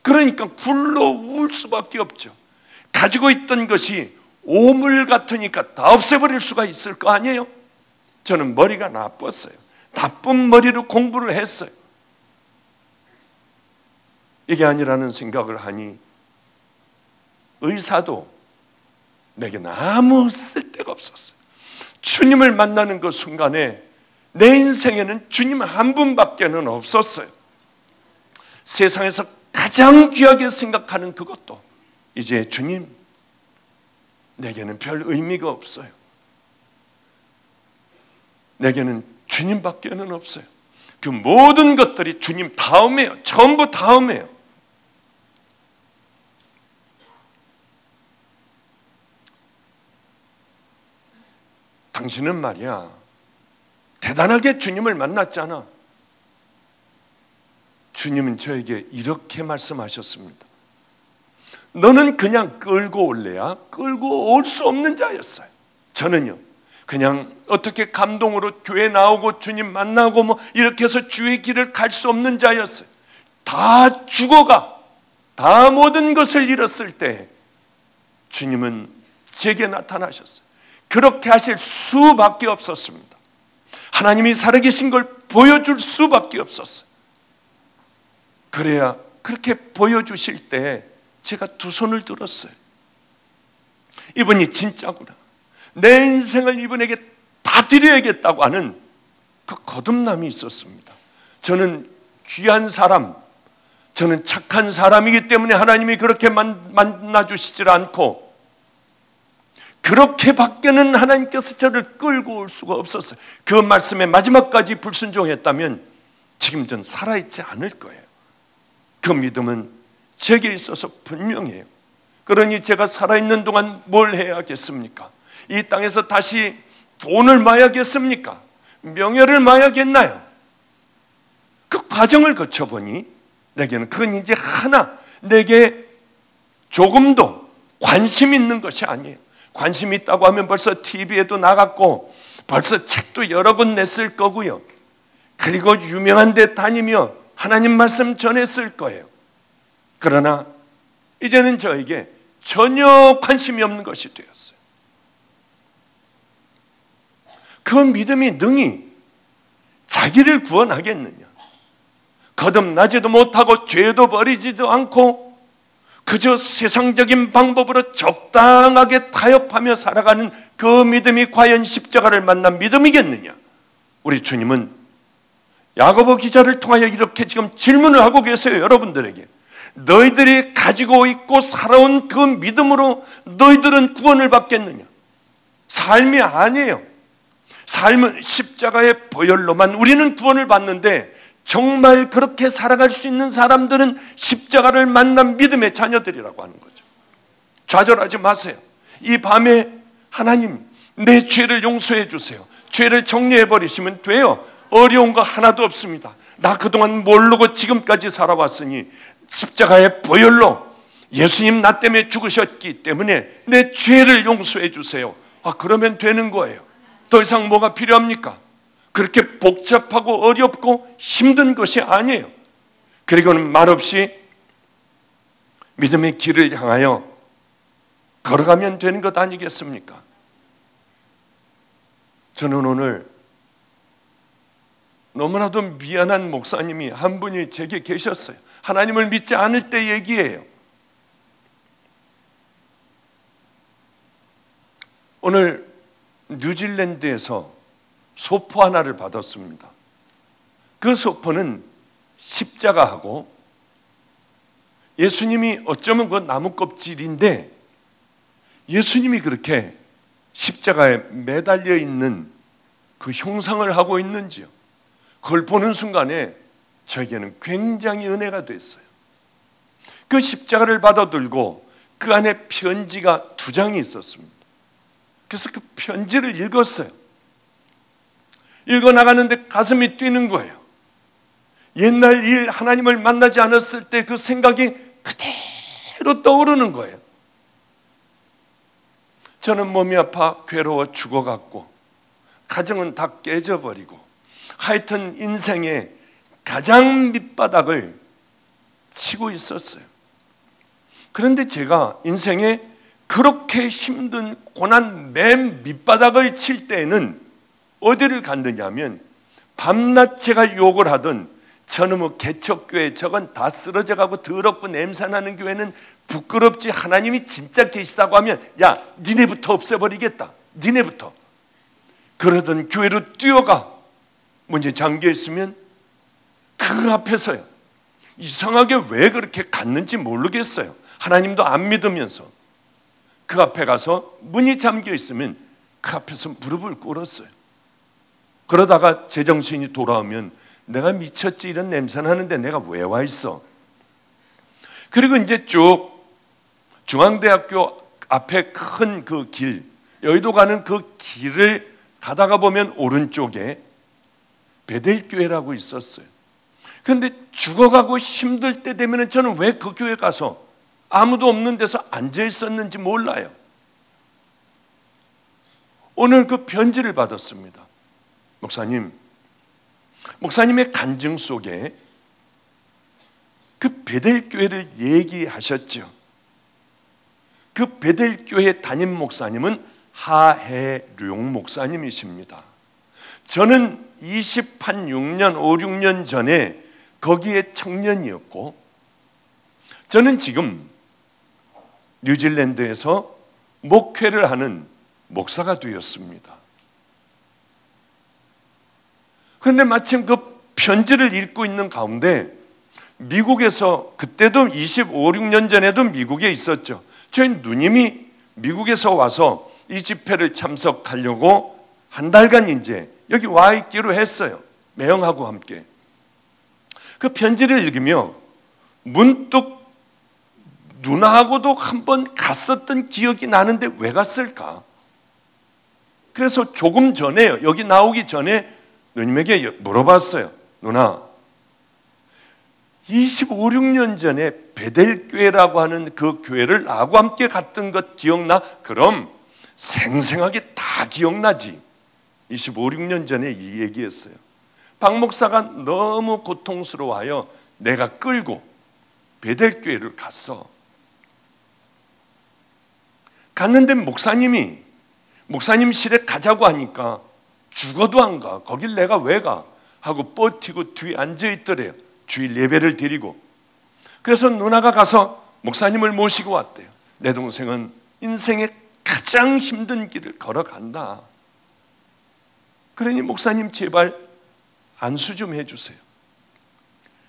S1: 그러니까 굴러 울 수밖에 없죠. 가지고 있던 것이 오물 같으니까 다 없애버릴 수가 있을 거 아니에요. 저는 머리가 나빴어요. 나쁜 머리로 공부를 했어요. 이게 아니라는 생각을 하니 의사도 내게는 아무 쓸데가 없었어요. 주님을 만나는 그 순간에 내 인생에는 주님 한 분밖에는 없었어요. 세상에서 가장 귀하게 생각하는 그것도 이제 주님, 내게는 별 의미가 없어요. 내게는 주님밖에는 없어요. 그 모든 것들이 주님 다음이에요. 전부 다음이에요. 당신은 말이야, 대단하게 주님을 만났잖아. 주님은 저에게 이렇게 말씀하셨습니다. 너는 그냥 끌고 올래야 끌고 올 수 없는 자였어요. 저는요, 그냥 어떻게 감동으로 교회 나오고 주님 만나고 이렇게 해서 주의 길을 갈 수 없는 자였어요. 다 죽어가, 다 모든 것을 잃었을 때 주님은 제게 나타나셨어요. 그렇게 하실 수밖에 없었습니다. 하나님이 살아계신 걸 보여줄 수밖에 없었어요. 그래야 그렇게 보여주실 때 제가 두 손을 들었어요. 이분이 진짜구나, 내 인생을 이분에게 다 드려야겠다고 하는 그 거듭남이 있었습니다. 저는 귀한 사람, 저는 착한 사람이기 때문에 하나님이 그렇게 만나주시질 않고, 그렇게밖에는 하나님께서 저를 끌고 올 수가 없었어요. 그 말씀의 마지막까지 불순종했다면 지금 전 살아있지 않을 거예요. 그 믿음은 제게 있어서 분명해요. 그러니 제가 살아있는 동안 뭘 해야겠습니까? 이 땅에서 다시 돈을 마야겠습니까? 명예를 마야겠나요? 그 과정을 거쳐보니 내게는 그런 이제 하나, 내게 조금도 관심 있는 것이 아니에요. 관심 있다고 하면 벌써 TV에도 나갔고 벌써 책도 여러 권 냈을 거고요. 그리고 유명한 데 다니며 하나님 말씀 전했을 거예요. 그러나 이제는 저에게 전혀 관심이 없는 것이 되었어요. 그 믿음이 능히 자기를 구원하겠느냐? 거듭나지도 못하고 죄도 버리지도 않고 그저 세상적인 방법으로 적당하게 타협하며 살아가는 그 믿음이 과연 십자가를 만난 믿음이겠느냐? 우리 주님은 야고보 기자를 통하여 이렇게 지금 질문을 하고 계세요. 여러분들에게 너희들이 가지고 있고 살아온 그 믿음으로 너희들은 구원을 받겠느냐? 삶이 아니에요. 삶은 십자가의 보혈로만 우리는 구원을 받는데, 정말 그렇게 살아갈 수 있는 사람들은 십자가를 만난 믿음의 자녀들이라고 하는 거죠. 좌절하지 마세요. 이 밤에 하나님, 내 죄를 용서해 주세요. 죄를 정리해 버리시면 돼요. 어려운 거 하나도 없습니다. 나 그동안 모르고 지금까지 살아왔으니 십자가의 보혈로 예수님 나 때문에 죽으셨기 때문에 내 죄를 용서해 주세요. 그러면 되는 거예요. 더 이상 뭐가 필요합니까? 그렇게 복잡하고 어렵고 힘든 것이 아니에요. 그리고는 말없이 믿음의 길을 향하여 걸어가면 되는 것 아니겠습니까? 저는 오늘 너무나도 미안한 목사님이 한 분이 제게 계셨어요. 하나님을 믿지 않을 때 얘기예요. 오늘 뉴질랜드에서 소포 하나를 받았습니다. 그 소포는 십자가하고 예수님이 어쩌면 그 나무 껍질인데 예수님이 그렇게 십자가에 매달려 있는 그 형상을 하고 있는지요. 그걸 보는 순간에 저에게는 굉장히 은혜가 됐어요. 그 십자가를 받아들고 그 안에 편지가 2장이 있었습니다. 그래서 그 편지를 읽었어요. 읽어나가는데 가슴이 뛰는 거예요. 옛날 일, 하나님을 만나지 않았을 때 그 생각이 그대로 떠오르는 거예요. 저는 몸이 아파 괴로워 죽어갔고 가정은 다 깨져버리고 하여튼 인생의 가장 밑바닥을 치고 있었어요. 그런데 제가 인생에 그렇게 힘든 고난 맨 밑바닥을 칠 때에는 어디를 갔느냐 하면 밤낮 제가 욕을 하던 저놈의 개척교회 저건 다 쓰러져 가고 더럽고 냄새나는 교회는 부끄럽지 하나님이 진짜 계시다고 하면 야 니네부터 없애버리겠다. 니네부터. 그러던 교회로 뛰어가 문제 잠겨있으면 그 앞에서요. 이상하게 왜 그렇게 갔는지 모르겠어요. 하나님도 안 믿으면서 그 앞에 가서 문이 잠겨있으면 그 앞에서 무릎을 꿇었어요. 그러다가 제정신이 돌아오면 내가 미쳤지 이런 냄새 나는데 내가 왜 와 있어? 그리고 이제 쭉 중앙대학교 앞에 큰 그 길, 여의도 가는 그 길을 가다가 보면 오른쪽에 베델교회라고 있었어요. 그런데 죽어가고 힘들 때 되면 저는 왜 그 교회 가서 아무도 없는 데서 앉아 있었는지 몰라요. 오늘 그 편지를 받았습니다. 목사님의 간증 속에 그 베델교회를 얘기하셨죠. 그 베델교회 담임 목사님은 하해룡 목사님이십니다. 저는 26년, 5, 6년 전에 거기에 청년이었고 저는 지금 뉴질랜드에서 목회를 하는 목사가 되었습니다. 그런데 마침 그 편지를 읽고 있는 가운데 미국에서 그때도 25, 6년 전에도 미국에 있었죠. 저희 누님이 미국에서 와서 이 집회를 참석하려고 한 달간 이제 여기 와 있기로 했어요. 매형하고 함께. 그 편지를 읽으며 문득 누나하고도 한번 갔었던 기억이 나는데 왜 갔을까? 그래서 조금 전에요. 여기 나오기 전에 누님에게 물어봤어요. 누나, 25, 6년 전에 베델교회라고 하는 그 교회를 나하고 함께 갔던 것 기억나? 그럼 생생하게 다 기억나지. 25, 6년 전에 이 얘기했어요. 박 목사가 너무 고통스러워하여 내가 끌고 베델교회를 갔어. 갔는데 목사님 실에 가자고 하니까 죽어도 안 가. 거길 내가 왜 가? 하고 버티고 뒤에 앉아있더래요. 주일 예배를 드리고. 그래서 누나가 가서 목사님을 모시고 왔대요. 내 동생은 인생의 가장 힘든 길을 걸어간다. 그러니 목사님 제발 안수 좀 해주세요.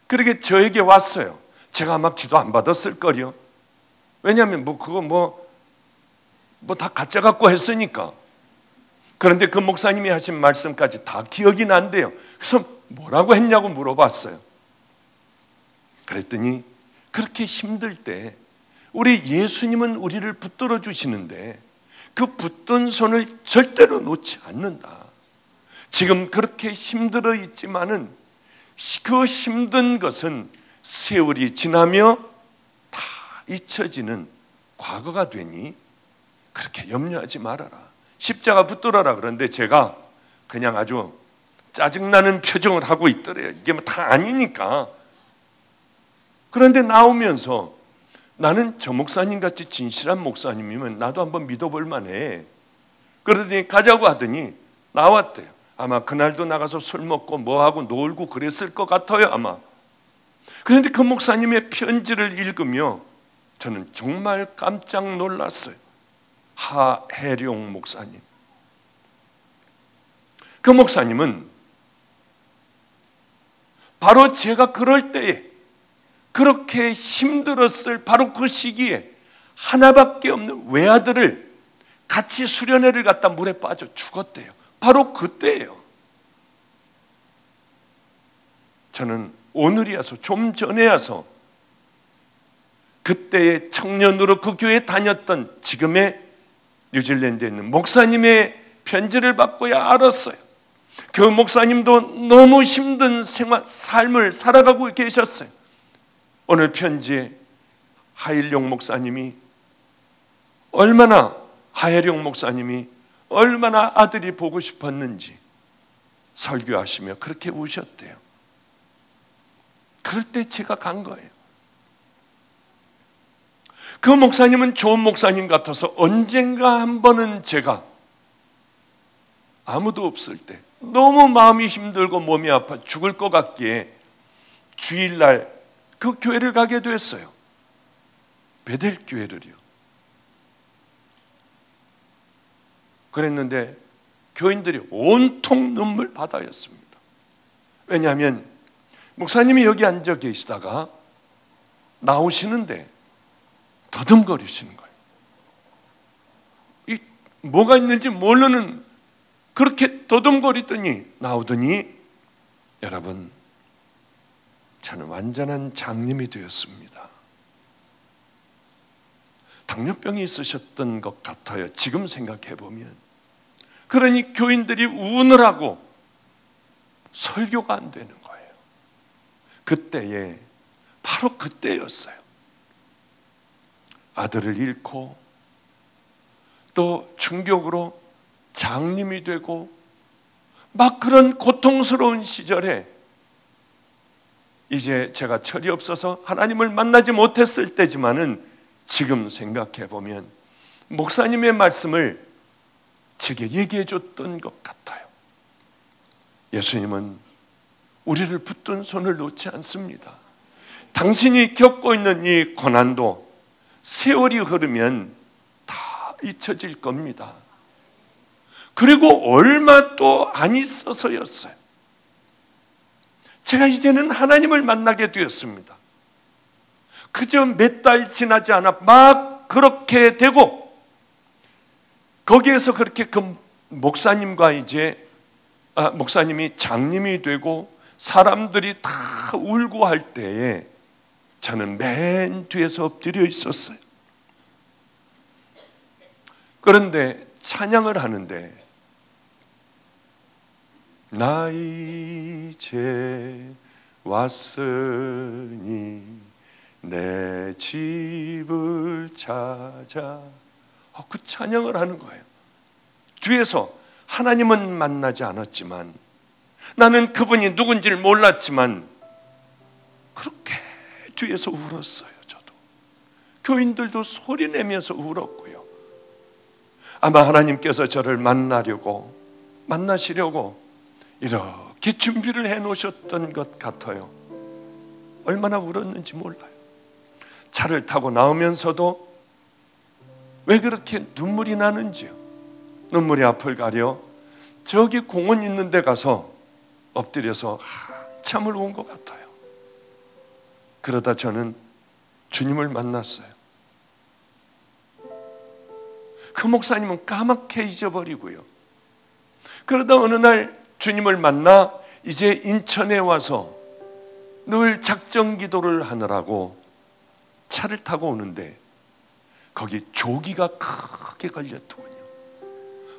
S1: 그렇게 저에게 왔어요. 제가 아마 기도 안 받았을 거요. 왜냐하면 그거 다 가짜 갖고 했으니까. 그런데 그 목사님이 하신 말씀까지 다 기억이 난대요. 그래서 뭐라고 했냐고 물어봤어요. 그랬더니 그렇게 힘들 때 우리 예수님은 우리를 붙들어 주시는데 그 붙든 손을 절대로 놓지 않는다. 지금 그렇게 힘들어 있지만은 그 힘든 것은 세월이 지나며 다 잊혀지는 과거가 되니 그렇게 염려하지 말아라. 십자가 붙들어라. 그런데 제가 그냥 아주 짜증나는 표정을 하고 있더래요. 이게 뭐 다 아니니까. 그런데 나오면서 나는 저 목사님 같이 진실한 목사님이면 나도 한번 믿어볼 만해. 그러더니 가자고 하더니 나왔대요. 아마 그날도 나가서 술 먹고 뭐하고 놀고 그랬을 것 같아요, 아마. 그런데 그 목사님의 편지를 읽으며 저는 정말 깜짝 놀랐어요. 하혜룡 목사님. 그 목사님은 바로 제가 그럴 때에, 그렇게 힘들었을 바로 그 시기에 하나밖에 없는 외아들을 같이 수련회를 갔다 물에 빠져 죽었대요. 바로 그때예요. 저는 오늘이 와서, 좀 전에 와서 그때의 청년으로 그 교회에 다녔던 지금의 뉴질랜드에 있는 목사님의 편지를 받고야 알았어요. 그 목사님도 너무 힘든 삶을 살아가고 계셨어요. 오늘 편지에 하혜룡 목사님이 얼마나 아들이 보고 싶었는지 설교하시며 그렇게 우셨대요. 그럴 때 제가 간 거예요. 그 목사님은 좋은 목사님 같아서 언젠가 한 번은 제가 아무도 없을 때 너무 마음이 힘들고 몸이 아파 죽을 것 같기에 주일날 그 교회를 가게 됐어요. 베델 교회를요. 그랬는데 교인들이 온통 눈물 바다였습니다. 왜냐하면 목사님이 여기 앉아 계시다가 나오시는데 더듬거리시는 거예요. 뭐가 있는지 모르는, 그렇게 더듬거리더니 나오더니, 여러분, 저는 완전한 장님이 되었습니다. 당뇨병이 있으셨던 것 같아요. 지금 생각해 보면. 그러니 교인들이 우느라고 설교가 안 되는 거예요. 그때에, 바로 그때였어요. 아들을 잃고 또 충격으로 장님이 되고 막 그런 고통스러운 시절에 이제 제가 철이 없어서 하나님을 만나지 못했을 때지만은 지금 생각해 보면 목사님의 말씀을 제게 얘기해 줬던 것 같아요. 예수님은 우리를 붙든 손을 놓지 않습니다. 당신이 겪고 있는 이 고난도 세월이 흐르면 다 잊혀질 겁니다. 그리고 얼마 또 안 있어서였어요. 제가 이제는 하나님을 만나게 되었습니다. 그저 몇 달 지나지 않아 막 그렇게 되고, 거기에서 그렇게 그 목사님과 목사님이 장님이 되고 사람들이 다 울고 할 때에 저는 맨 뒤에서 엎드려 있었어요. 그런데 찬양을 하는데, 나 이제 왔으니 내 집을 찾아, 그 찬양을 하는 거예요. 뒤에서 하나님은 만나지 않았지만, 나는 그분이 누군지를 몰랐지만 그렇게 뒤에서 울었어요. 저도, 교인들도 소리 내면서 울었고요. 아마 하나님께서 저를 만나시려고 이렇게 준비를 해 놓으셨던 것 같아요. 얼마나 울었는지 몰라요. 차를 타고 나오면서도 왜 그렇게 눈물이 나는지요. 눈물이 앞을 가려 저기 공원 있는 데 가서 엎드려서 한참을 온 것 같아요. 그러다 저는 주님을 만났어요. 그 목사님은 까맣게 잊어버리고요. 그러다 어느 날 주님을 만나 이제 인천에 와서 늘 작정 기도를 하느라고 차를 타고 오는데 거기 조기가 크게 걸렸더군요.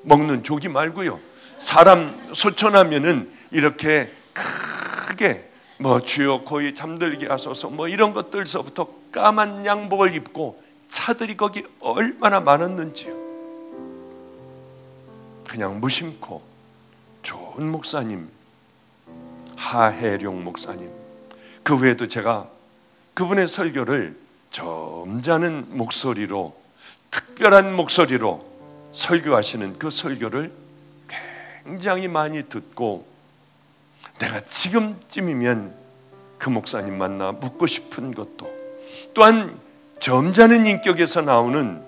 S1: 먹는 조기 말고요, 사람 소천하면은 이렇게 크게 뭐 주여 고이 잠들게 하소서 뭐 이런 것들서부터 까만 양복을 입고 차들이 거기 얼마나 많았는지요. 그냥 무심코 좋은 목사님, 하혜룡 목사님, 그 외에도 제가 그분의 설교를 점잖은 목소리로, 특별한 목소리로 설교하시는 그 설교를 굉장히 많이 듣고, 내가 지금쯤이면 그 목사님 만나 묻고 싶은 것도, 또한 점잖은 인격에서 나오는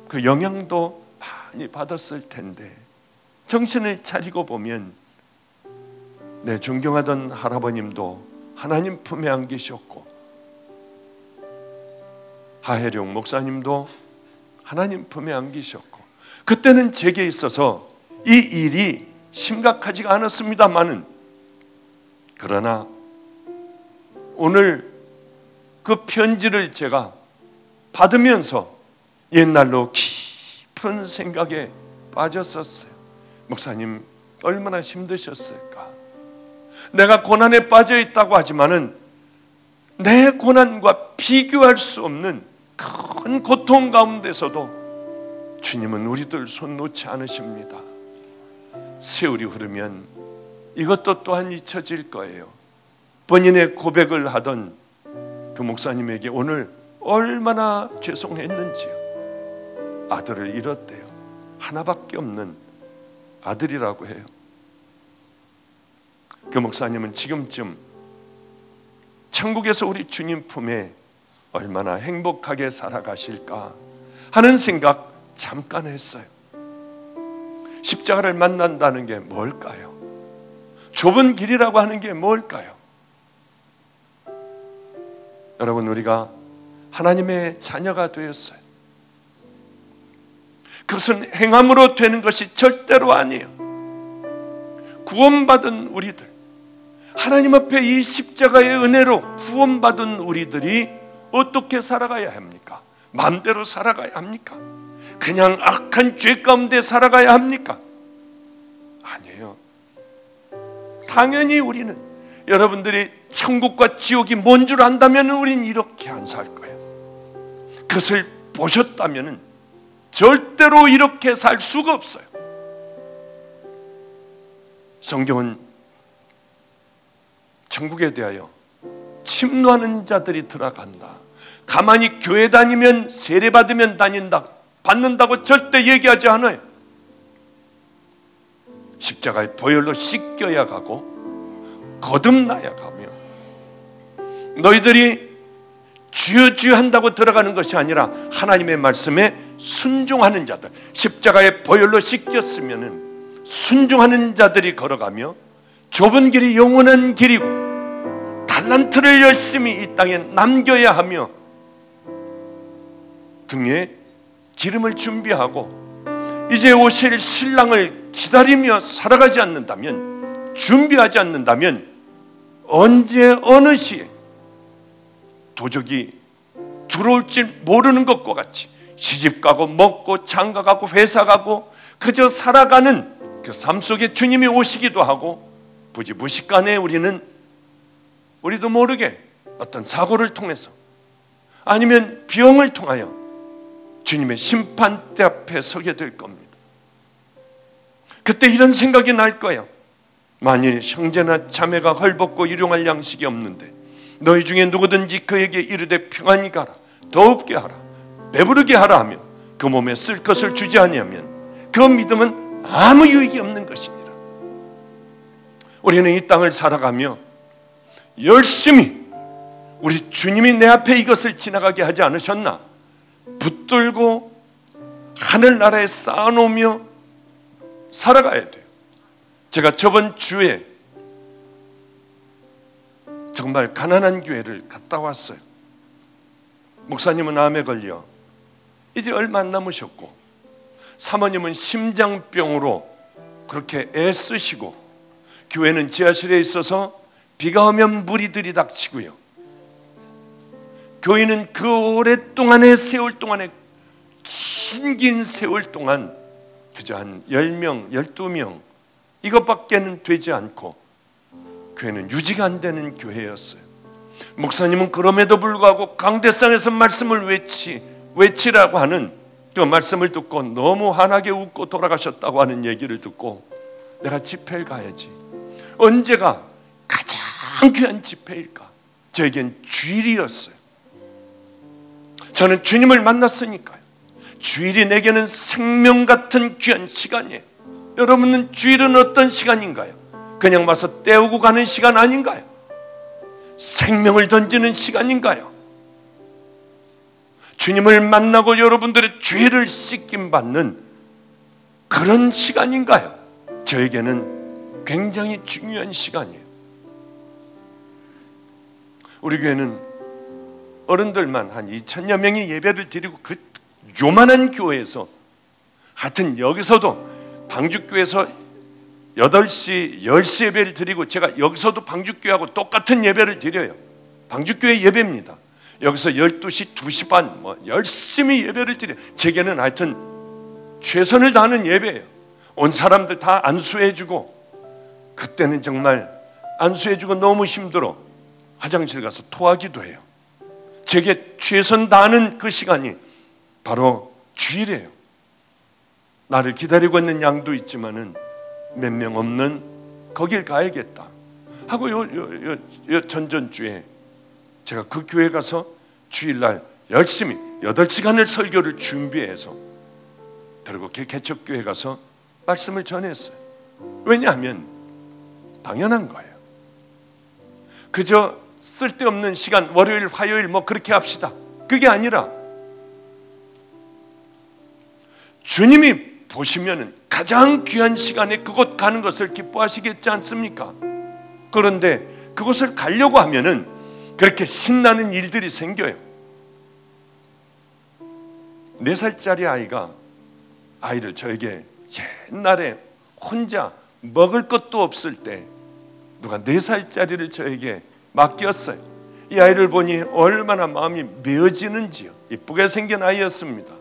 S1: 그 영향도 많이 받았을 텐데, 정신을 차리고 보면 내 존경하던 할아버님도 하나님 품에 안기셨고, 하혜룡 목사님도 하나님 품에 안기셨고, 그때는 제게 있어서 이 일이 심각하지가 않았습니다마는, 그러나 오늘 그 편지를 제가 받으면서 옛날로 깊은 생각에 빠졌었어요. 목사님 얼마나 힘드셨을까. 내가 고난에 빠져 있다고 하지만은 내 고난과 비교할 수 없는 큰 고통 가운데서도 주님은 우리들 손 놓지 않으십니다. 세월이 흐르면 이것도 또한 잊혀질 거예요. 본인의 고백을 하던 그 목사님에게 오늘 얼마나 죄송했는지요. 아들을 잃었대요. 하나밖에 없는 아들이라고 해요. 그 목사님은 지금쯤 천국에서 우리 주님 품에 얼마나 행복하게 살아가실까 하는 생각 잠깐 했어요. 십자가를 만난다는 게 뭘까요? 좁은 길이라고 하는 게 뭘까요? 여러분, 우리가 하나님의 자녀가 되었어요. 그것은 행함으로 되는 것이 절대로 아니에요. 구원받은 우리들, 하나님 앞에 이 십자가의 은혜로 구원받은 우리들이 어떻게 살아가야 합니까? 마음대로 살아가야 합니까? 그냥 악한 죄 가운데 살아가야 합니까? 아니에요. 당연히 우리는, 여러분들이 천국과 지옥이 뭔 줄 안다면 우린 이렇게 안 살 거예요. 그것을 보셨다면 절대로 이렇게 살 수가 없어요. 성경은 천국에 대하여 침노하는 자들이 들어간다, 가만히 교회 다니면 세례 받으면 받는다고 절대 얘기하지 않아요. 십자가의 보혈로 씻겨야 가고 거듭나야 가며, 너희들이 주여 주여 한다고 들어가는 것이 아니라 하나님의 말씀에 순종하는 자들, 십자가의 보혈로 씻겼으면 순종하는 자들이 걸어가며, 좁은 길이 영원한 길이고 달란트를 열심히 이 땅에 남겨야 하며 등에 기름을 준비하고 이제 오실 신랑을 기다리며 살아가지 않는다면, 준비하지 않는다면 언제 어느 시에 도적이 들어올지 모르는 것과 같이 시집가고 먹고 장가가고 회사가고 그저 살아가는 그 삶 속에 주님이 오시기도 하고, 부지무식간에 우리도 모르게 어떤 사고를 통해서 아니면 병을 통하여 주님의 심판대 앞에 서게 될 겁니다. 그때 이런 생각이 날 거예요. 만일 형제나 자매가 헐벗고 일용할 양식이 없는데 너희 중에 누구든지 그에게 이르되 평안히 가라, 더웁게 하라, 배부르게 하라 하며 그 몸에 쓸 것을 주지 아니하면 그 믿음은 아무 유익이 없는 것이니라. 우리는 이 땅을 살아가며 열심히 우리 주님이 내 앞에 이것을 지나가게 하지 않으셨나 붙들고 하늘나라에 쌓아놓으며 살아가야 돼요. 제가 저번 주에 정말 가난한 교회를 갔다 왔어요. 목사님은 암에 걸려 이제 얼마 안 남으셨고, 사모님은 심장병으로 그렇게 애쓰시고, 교회는 지하실에 있어서 비가 오면 물이 들이닥치고요, 교회는 그 오랫동안의 세월 동안에 긴 세월 동안 그저 한 10명, 12명 이것밖에는 되지 않고 교회는 유지가 안 되는 교회였어요. 목사님은 그럼에도 불구하고 강대상에서 말씀을 외치라고 하는 그 말씀을 듣고 너무 환하게 웃고 돌아가셨다고 하는 얘기를 듣고 내가 집회를 가야지. 언제가 가장 귀한 집회일까? 저에겐 주일이었어요. 저는 주님을 만났으니까요. 주일이 내게는 생명 같은 귀한 시간이에요. 여러분은 주일은 어떤 시간인가요? 그냥 와서 때우고 가는 시간 아닌가요? 생명을 던지는 시간인가요? 주님을 만나고 여러분들의 죄를 씻김 받는 그런 시간인가요? 저에게는 굉장히 중요한 시간이에요. 우리 교회는 어른들만 한 2,000여 명이 예배를 드리고 그 요만한 교회에서 하여튼 여기서도 방주교회에서 8시, 10시 예배를 드리고 제가 여기서도 방주교회하고 똑같은 예배를 드려요. 방주교회 예배입니다. 여기서 12시, 2시 반 열심히 예배를 드려요. 제게는 하여튼 최선을 다하는 예배예요. 온 사람들 다 안수해주고 그때는 정말 안수해주고 너무 힘들어 화장실 가서 토하기도 해요. 제게 최선 다하는 그 시간이 바로 주일이에요. 나를 기다리고 있는 양도 있지만은 몇 명 없는 거길 가야겠다 하고 전전주에 제가 그 교회 가서 주일날 열심히 8시간을 설교를 준비해서 그리고 개척교회 가서 말씀을 전했어요. 왜냐하면 당연한 거예요. 그저 쓸데없는 시간 월요일 화요일 그렇게 합시다 그게 아니라 주님이 보시면은 가장 귀한 시간에 그곳 가는 것을 기뻐하시겠지 않습니까? 그런데 그곳을 가려고 하면은 그렇게 신나는 일들이 생겨요. 4살짜리 아이를 저에게 옛날에 혼자 먹을 것도 없을 때 누가 4살짜리를 저에게 맡겼어요. 이 아이를 보니 얼마나 마음이 메어지는지요. 이쁘게 생긴 아이였습니다.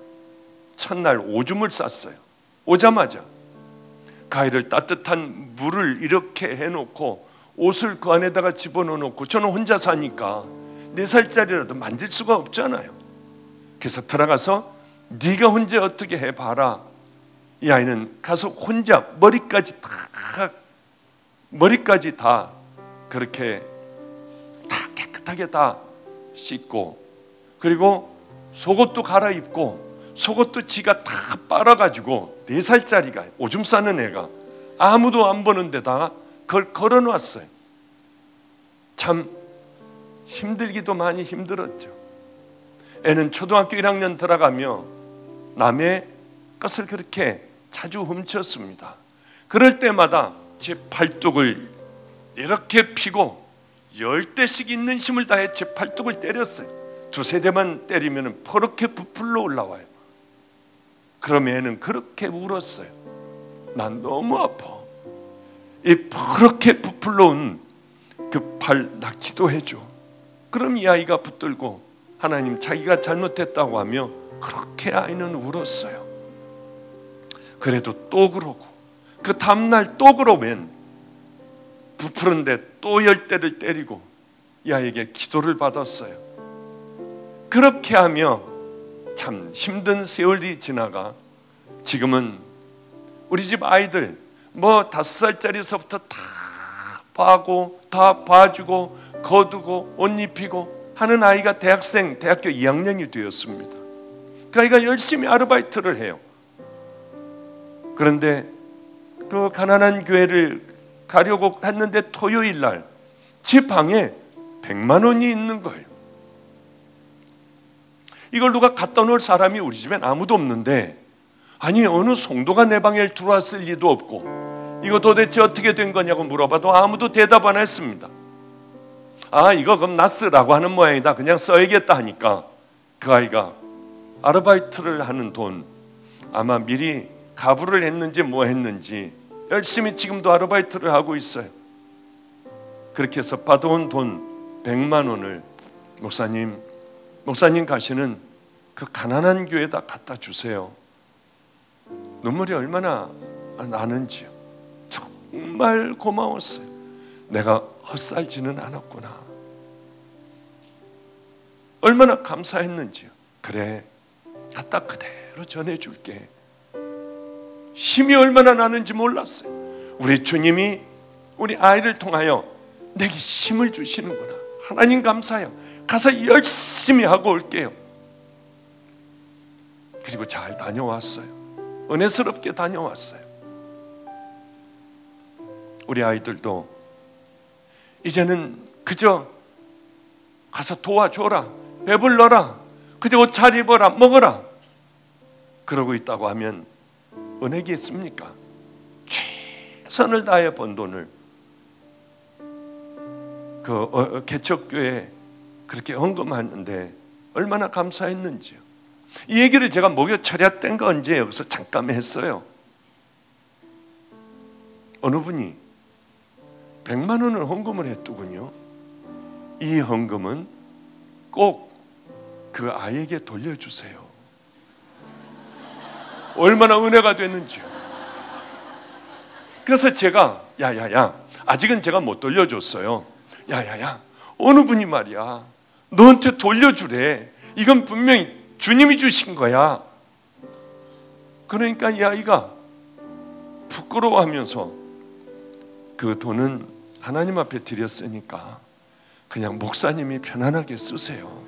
S1: 첫날 오줌을 쌌어요. 오자마자 그 아이를 따뜻한 물을 이렇게 해놓고 옷을 그 안에다가 집어넣어놓고 저는 혼자 사니까 4살짜리라도 만질 수가 없잖아요. 그래서 들어가서 네가 혼자 어떻게 해봐라. 이 아이는 가서 혼자 머리까지 다 그렇게 다 깨끗하게 다 씻고 그리고 속옷도 갈아입고 속옷도 지가 다 빨아가지고 4살짜리가 오줌 싸는 애가 아무도 안 보는 데다가 그걸 걸어놨어요. 참 힘들기도 많이 힘들었죠. 애는 초등학교 1학년 들어가며 남의 것을 그렇게 자주 훔쳤습니다. 그럴 때마다 제 팔뚝을 이렇게 피고 10대씩 있는 힘을 다해 제 팔뚝을 때렸어요. 2-3대만 때리면 퍼렇게 부풀러 올라와요. 그럼 애는 그렇게 울었어요. 난 너무 아파. 이 퍼렇게 부풀러 온 그 팔 나 기도해줘. 그럼 이 아이가 붙들고 하나님 자기가 잘못했다고 하며 그렇게 아이는 울었어요. 그래도 또 그러고 그 다음날 또 그러면 부푸른데 또 10대를 때리고 이 아이에게 기도를 받았어요. 그렇게 하며 참 힘든 세월이 지나가 지금은 우리 집 아이들 5살짜리서부터 다 봐고 다 봐주고 거두고 옷 입히고 하는 아이가 대학교 2학년이 되었습니다. 그 아이가 열심히 아르바이트를 해요. 그런데 그 가난한 교회를 가려고 했는데 토요일 날 제 방에 100만 원이 있는 거예요. 이걸 누가 갖다 놓을 사람이 우리 집엔 아무도 없는데 아니 어느 성도가 내 방에 들어왔을 리도 없고 이거 도대체 어떻게 된 거냐고 물어봐도 아무도 대답 안 했습니다. 아 이거 그럼 나 쓰라고 하는 모양이다. 그냥 써야겠다 하니까 그 아이가 아르바이트를 하는 돈 아마 미리 가부를 했는지 뭐 했는지 열심히 지금도 아르바이트를 하고 있어요. 그렇게 해서 받아온 돈 100만 원을 목사님 가시는 그 가난한 교회에다 갖다 주세요. 눈물이 얼마나 나는지요. 정말 고마웠어요. 내가 헛살지는 않았구나. 얼마나 감사했는지요. 그래, 갖다 그대로 전해줄게. 힘이 얼마나 나는지 몰랐어요. 우리 주님이 우리 아이를 통하여 내게 힘을 주시는구나. 하나님 감사해요. 가서 열심히 하고 올게요. 그리고 잘 다녀왔어요. 은혜스럽게 다녀왔어요. 우리 아이들도 이제는 그저 가서 도와줘라, 배불러라, 그저 옷 잘 입어라, 먹어라 그러고 있다고 하면 은혜겠습니까? 최선을 다해 번 돈을 그 개척교회에 그렇게 헌금하는데 얼마나 감사했는지요. 이 얘기를 제가 목요 철야 땐가 언제 여기서 잠깐 했어요. 어느 분이 100만 원을 헌금을 했더군요. 이 헌금은 꼭 그 아이에게 돌려주세요. 얼마나 은혜가 됐는지요. 그래서 제가 야야야, 아직은 제가 못 돌려줬어요. 야야야, 어느 분이 말이야 너한테 돌려주래. 이건 분명히 주님이 주신 거야. 그러니까 이 아이가 부끄러워하면서 그 돈은 하나님 앞에 드렸으니까 그냥 목사님이 편안하게 쓰세요.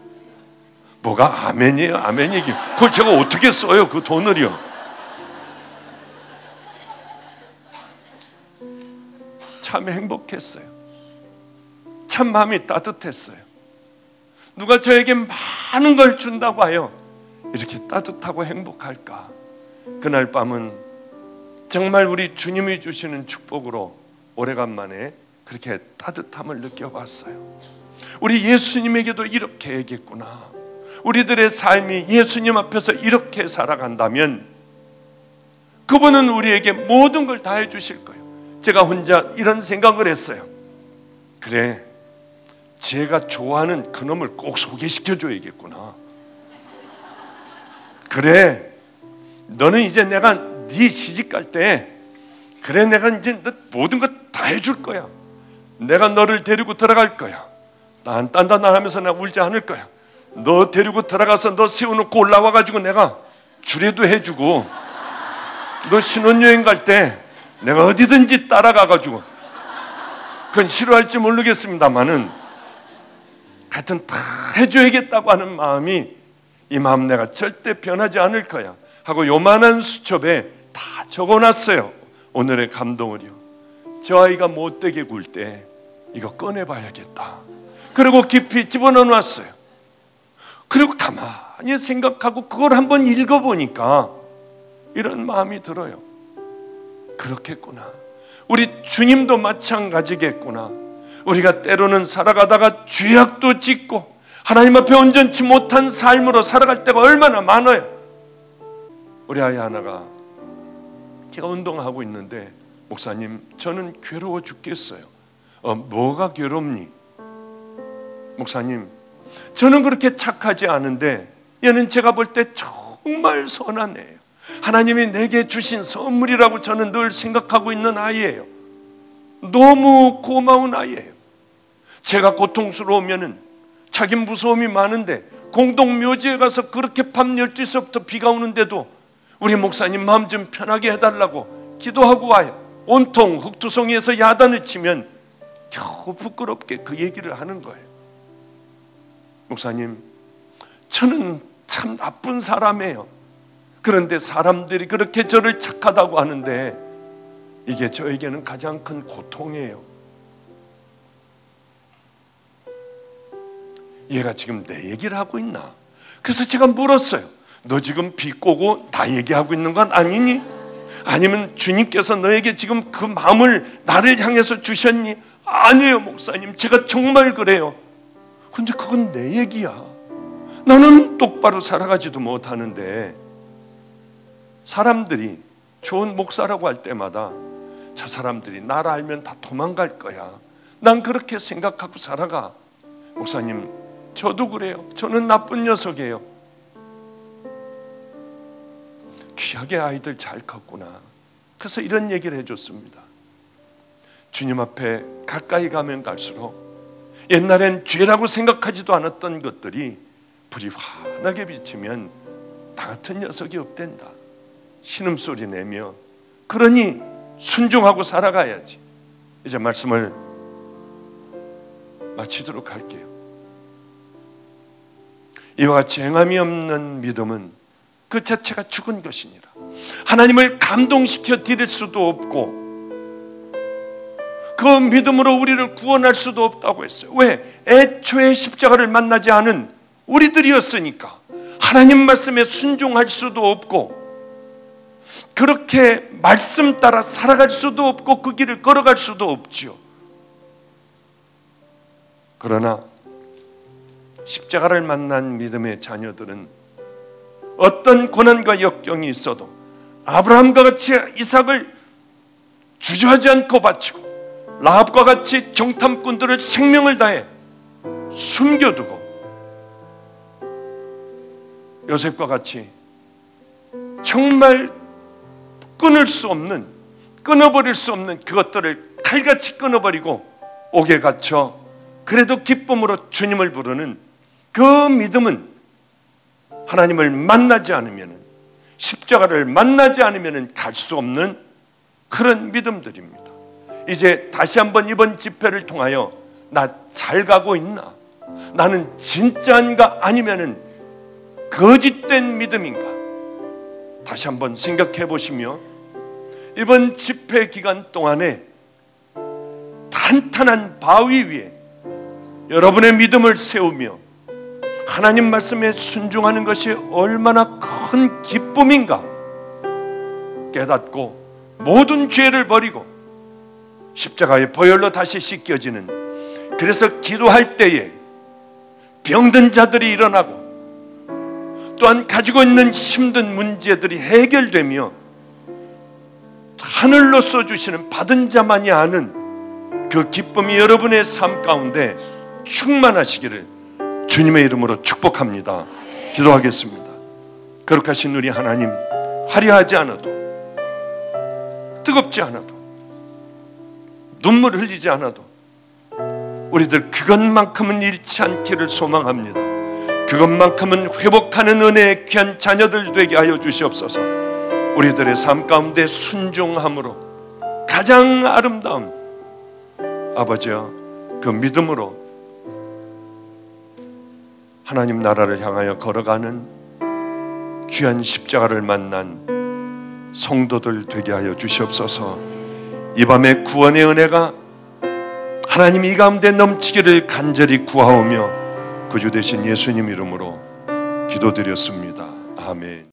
S1: 뭐가 아멘이에요? 아멘 얘기. 그걸 제가 어떻게 써요? 그 돈을요. 참 행복했어요. 참 마음이 따뜻했어요. 누가 저에게 많은 걸 준다고 하여 이렇게 따뜻하고 행복할까? 그날 밤은 정말 우리 주님이 주시는 축복으로 오래간만에 그렇게 따뜻함을 느껴봤어요. 우리 예수님에게도 이렇게 얘기했구나. 우리들의 삶이 예수님 앞에서 이렇게 살아간다면 그분은 우리에게 모든 걸 다 해주실 거예요. 제가 혼자 이런 생각을 했어요. 그래, 제가 좋아하는 그놈을 꼭 소개시켜줘야겠구나. 그래, 너는 이제 내가 네 시집갈 때 그래, 내가 이제 너 모든 것 다 해줄 거야. 내가 너를 데리고 들어갈 거야. 난 딴딴하면서 나 울지 않을 거야. 너 데리고 들어가서 너 세워놓고 올라와가지고 내가 주례도 해주고, 너 신혼여행 갈 때 내가 어디든지 따라가가지고, 그건 싫어할지 모르겠습니다만은 하여튼 다 해줘야겠다고 하는 마음이, 이 마음 내가 절대 변하지 않을 거야 하고 요만한 수첩에 다 적어놨어요. 오늘의 감동을요. 저 아이가 못되게 굴 때 이거 꺼내봐야겠다. 그리고 깊이 집어넣어 놨어요. 그리고 가만히 생각하고 그걸 한번 읽어보니까 이런 마음이 들어요. 그렇겠구나. 우리 주님도 마찬가지겠구나. 우리가 때로는 살아가다가 죄악도 짓고 하나님 앞에 온전치 못한 삶으로 살아갈 때가 얼마나 많아요. 우리 아이 하나가 제가 운동하고 있는데, 목사님 저는 괴로워 죽겠어요. 뭐가 괴롭니? 목사님 저는 그렇게 착하지 않은데 얘는 제가 볼 때 정말 선한 애예요. 하나님이 내게 주신 선물이라고 저는 늘 생각하고 있는 아이예요. 너무 고마운 아이예요. 제가 고통스러우면은 자기 무서움이 많은데 공동묘지에 가서 그렇게 밤 12시부터 비가 오는데도 우리 목사님 마음 좀 편하게 해달라고 기도하고 와요. 온통 흙투성이에서 야단을 치면 겨우 부끄럽게 그 얘기를 하는 거예요. 목사님 저는 참 나쁜 사람이에요. 그런데 사람들이 그렇게 저를 착하다고 하는데 이게 저에게는 가장 큰 고통이에요. 얘가 지금 내 얘기를 하고 있나? 그래서 제가 물었어요. 너 지금 비꼬고 나 얘기하고 있는 건 아니니? 아니면 주님께서 너에게 지금 그 마음을 나를 향해서 주셨니? 아니에요 목사님, 제가 정말 그래요. 근데 그건 내 얘기야. 나는 똑바로 살아가지도 못하는데 사람들이 좋은 목사라고 할 때마다 저 사람들이 나를 알면 다 도망갈 거야. 난 그렇게 생각하고 살아가. 목사님 저도 그래요. 저는 나쁜 녀석이에요. 귀하게 아이들 잘 컸구나. 그래서 이런 얘기를 해줬습니다. 주님 앞에 가까이 가면 갈수록 옛날엔 죄라고 생각하지도 않았던 것들이 불이 환하게 비치면 나 같은 녀석이 없댄다 신음소리 내며, 그러니 순종하고 살아가야지. 이제 말씀을 마치도록 할게요. 이와 같이 행함이 없는 믿음은 그 자체가 죽은 것이니라. 하나님을 감동시켜 드릴 수도 없고 그 믿음으로 우리를 구원할 수도 없다고 했어요. 왜? 애초에 십자가를 만나지 않은 우리들이었으니까. 하나님 말씀에 순종할 수도 없고 그렇게 말씀 따라 살아갈 수도 없고 그 길을 걸어갈 수도 없지요. 그러나 십자가를 만난 믿음의 자녀들은 어떤 고난과 역경이 있어도 아브라함과 같이 이삭을 주저하지 않고 바치고 라합과 같이 정탐꾼들을 생명을 다해 숨겨두고 요셉과 같이 정말 끊어버릴 수 없는 그것들을 칼같이 끊어버리고 옥에 갇혀 그래도 기쁨으로 주님을 부르는 그 믿음은 하나님을 만나지 않으면, 십자가를 만나지 않으면 갈 수 없는 그런 믿음들입니다. 이제 다시 한번 이번 집회를 통하여 나 잘 가고 있나? 나는 진짜인가 아니면은 거짓된 믿음인가? 다시 한번 생각해 보시며 이번 집회 기간 동안에 탄탄한 바위 위에 여러분의 믿음을 세우며 하나님 말씀에 순종하는 것이 얼마나 큰 기쁨인가 깨닫고 모든 죄를 버리고 십자가의 보혈로 다시 씻겨지는, 그래서 기도할 때에 병든 자들이 일어나고 또한 가지고 있는 힘든 문제들이 해결되며 하늘로서 주시는 받은 자만이 아는 그 기쁨이 여러분의 삶 가운데 충만하시기를 주님의 이름으로 축복합니다. 기도하겠습니다. 거룩하신 우리 하나님, 화려하지 않아도 뜨겁지 않아도 눈물 흘리지 않아도 우리들 그것만큼은 잃지 않기를 소망합니다. 그것만큼은 회복하는 은혜의 귀한 자녀들 되게 하여 주시옵소서. 우리들의 삶 가운데 순종함으로 가장 아름다운 아버지여 그 믿음으로 하나님 나라를 향하여 걸어가는 귀한 십자가를 만난 성도들 되게 하여 주시옵소서. 이 밤에 구원의 은혜가 하나님 이 가운데 넘치기를 간절히 구하오며 구주 되신 예수님 이름으로 기도드렸습니다. 아멘.